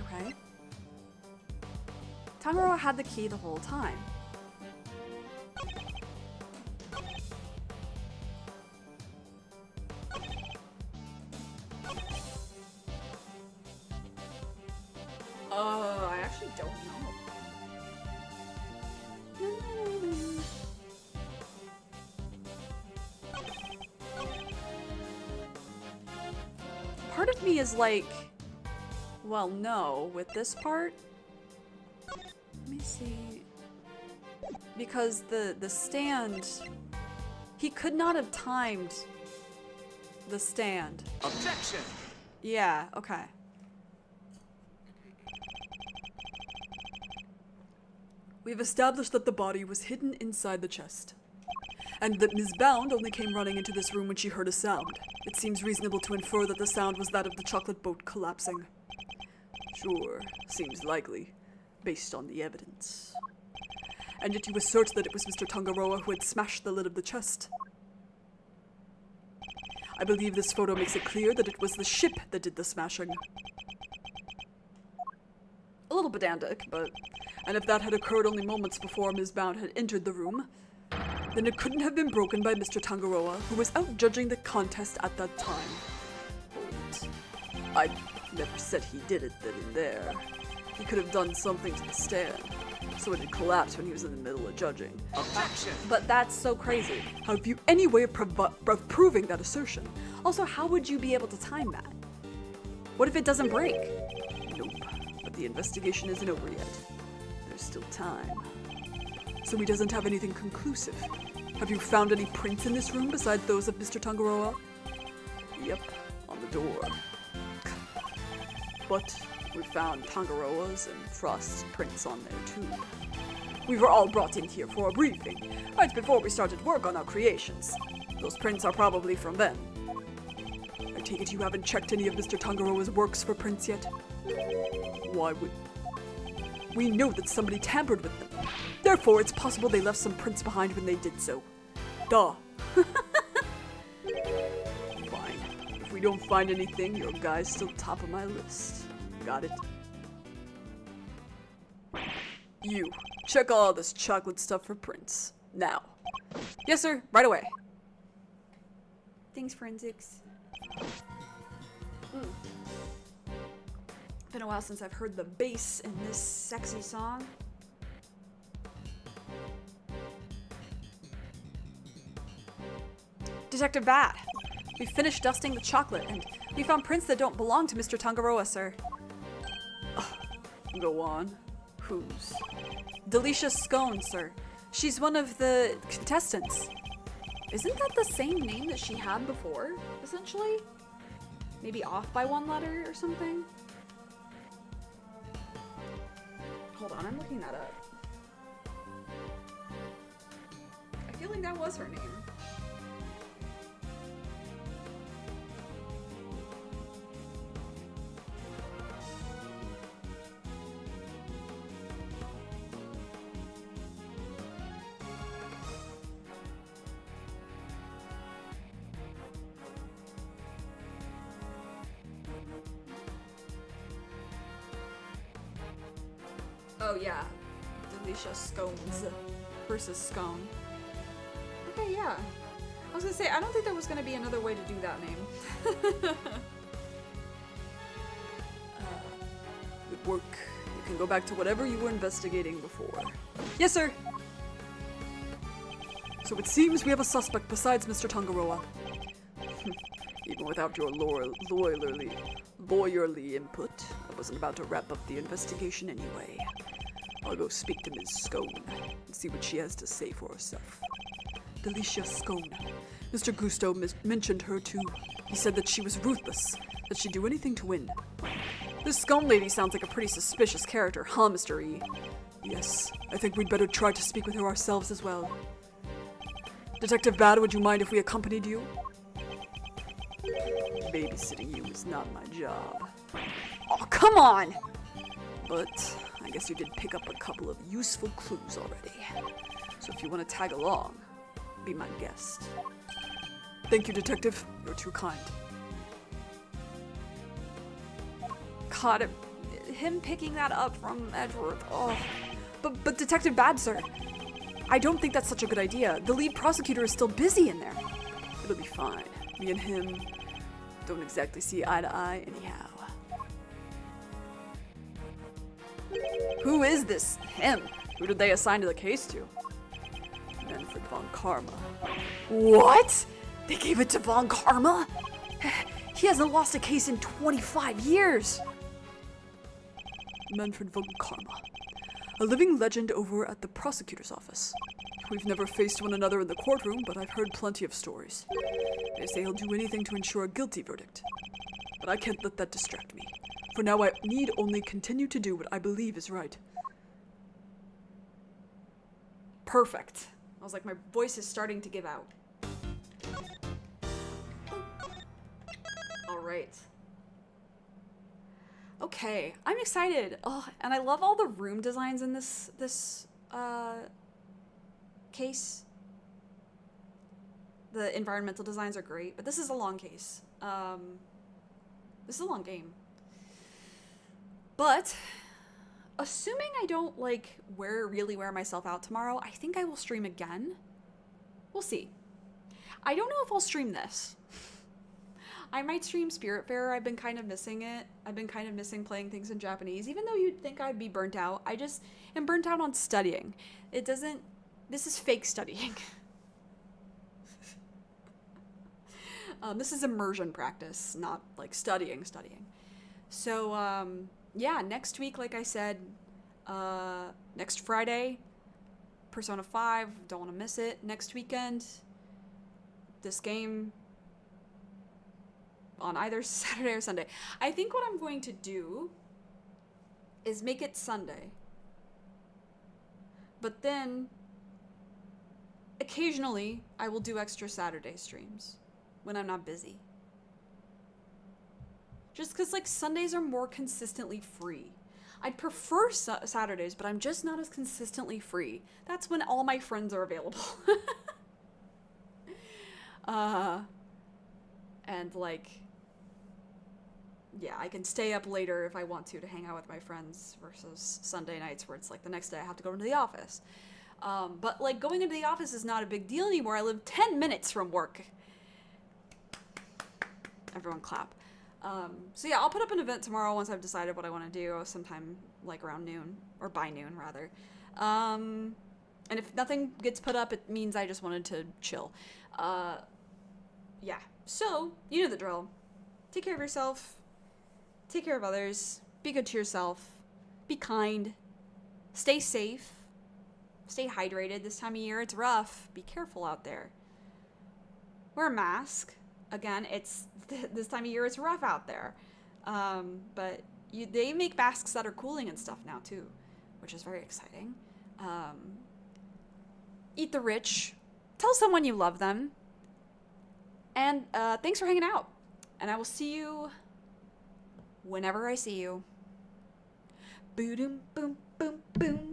[SPEAKER 1] Okay. Tangaroa had the key the whole time. I actually don't know. Part of me is like, well, no, with this part. Let me see. Because the stand, he could not have timed the stand.
[SPEAKER 3] Objection!
[SPEAKER 1] Yeah, okay.
[SPEAKER 2] We've established that the body was hidden inside the chest, and that Ms. Bound only came running into this room when she heard a sound. It seems reasonable to infer that the sound was that of the chocolate boat collapsing. Sure, seems likely, based on the evidence. And yet you assert that it was Mr. Tangaroa who had smashed the lid of the chest. I believe this photo makes it clear that it was the ship that did the smashing.
[SPEAKER 1] A little pedantic, but...
[SPEAKER 2] And if that had occurred only moments before Ms. Bound had entered the room, then it couldn't have been broken by Mr. Tangaroa, who was out judging the contest at that time. But I never said he did it then and there. He could have done something to the stand, so it had collapsed when he was in the middle of judging.
[SPEAKER 3] Objection!
[SPEAKER 1] But that's so crazy.
[SPEAKER 2] Have you any way of proving that assertion?
[SPEAKER 1] Also, how would you be able to time that? What if it doesn't break?
[SPEAKER 2] Nope. But the investigation isn't over yet. There's still time. So he doesn't have anything conclusive. Have you found any prints in this room besides those of Mr. Tangaroa? Yep, on the door. But we found Tangaroa's and Frost's prints on there too. We were all brought in here for a briefing, right before we started work on our creations. Those prints are probably from them. I take it you haven't checked any of Mr. Tangaroa's works for prints yet? Why would... We know that somebody tampered with them. Therefore, it's possible they left some prints behind when they did so. Duh. Fine. If we don't find anything, your guy's still top of my list. Got it? You, check all this chocolate stuff for prints. Now.
[SPEAKER 1] Yes, sir. Right away. Thanks, forensics. Been a while since I've heard the bass in this sexy song. Detective Bat, we finished dusting the chocolate, and we found prints that don't belong to Mr. Tangaroa, sir.
[SPEAKER 2] Go on. Whose?
[SPEAKER 1] Delisha Scone, sir. She's one of the contestants. Isn't that the same name that she had before, essentially? Maybe off by one letter or something? Hold on, I'm looking that up. I feel like that was her name. Oh yeah, Delisha Scones versus Scone. Okay, yeah. I was gonna say, I don't think there was gonna be another way to do that name.
[SPEAKER 2] Good work. You can go back to whatever you were investigating before. Yes, sir! So it seems we have a suspect besides Mr. Tangaroa. Even without your lawyerly input, I wasn't about to wrap up the investigation anyway. I'll go speak to Ms. Scone and see what she has to say for herself. Delicia Scone. Mr. Gusto mentioned her too. He said that she was ruthless, that she'd do anything to win. This Scone lady sounds like a pretty suspicious character, huh, Mr. E? Yes, I think we'd better try to speak with her ourselves as well. Detective Bad, would you mind if we accompanied you? Babysitting you is not my job.
[SPEAKER 1] Oh, come on!
[SPEAKER 2] But I guess you did pick up a couple of useful clues already. So if you want to tag along, be my guest. Thank you, Detective. You're too kind.
[SPEAKER 1] God, him picking that up from Edgeworth. Oh. But Detective Bad, sir. I don't think that's such a good idea. The lead prosecutor is still busy in there.
[SPEAKER 2] It'll be fine. Me and him don't exactly see eye to eye anyhow.
[SPEAKER 1] Who is this him?
[SPEAKER 2] Who did they assign to the case to? Manfred von Karma.
[SPEAKER 1] What? They gave it to Von Karma? He hasn't lost a case in 25 years.
[SPEAKER 2] Manfred von Karma. A living legend over at the prosecutor's office. We've never faced one another in the courtroom, but I've heard plenty of stories. They say he'll do anything to ensure a guilty verdict. But I can't let that distract me. For now, I need only continue to do what I believe is right.
[SPEAKER 1] Perfect. I was like, my voice is starting to give out. All right. Okay, I'm excited. Oh, and I love all the room designs in this case. The environmental designs are great, but this is a long case. This is a long game. But assuming I don't really wear myself out tomorrow, I think I will stream again. We'll see. I don't know if I'll stream this. I might stream Spiritfarer. I've been kind of missing it. I've been kind of missing playing things in Japanese, even though you'd think I'd be burnt out. I just am burnt out on studying. This is fake studying. This is immersion practice, not like studying. So, yeah, next week, like I said, next Friday, Persona 5, don't want to miss it. Next weekend, this game on either Saturday or Sunday. I think what I'm going to do is make it Sunday. But then, occasionally, I will do extra Saturday streams when I'm not busy. Just because, Sundays are more consistently free. I'd prefer Saturdays, but I'm just not as consistently free. That's when all my friends are available. And, yeah, I can stay up later if I want to hang out with my friends versus Sunday nights where it's, the next day I have to go into the office. But, going into the office is not a big deal anymore. I live 10 minutes from work. Everyone clap. So yeah, I'll put up an event tomorrow once I've decided what I want to do, sometime around noon, or by noon rather. And if nothing gets put up, it means I just wanted to chill. Yeah, so you know the drill. Take care of yourself, take care of others, be good to yourself, be kind, stay safe, stay hydrated. This time of year it's rough, be careful out there. Wear a mask. Again, it's this time of year it's rough out there, but they make masks that are cooling and stuff now too, which is very exciting. Eat the rich, tell someone you love them, and thanks for hanging out. And I will see you whenever I see you. Boom, boom, boom, boom.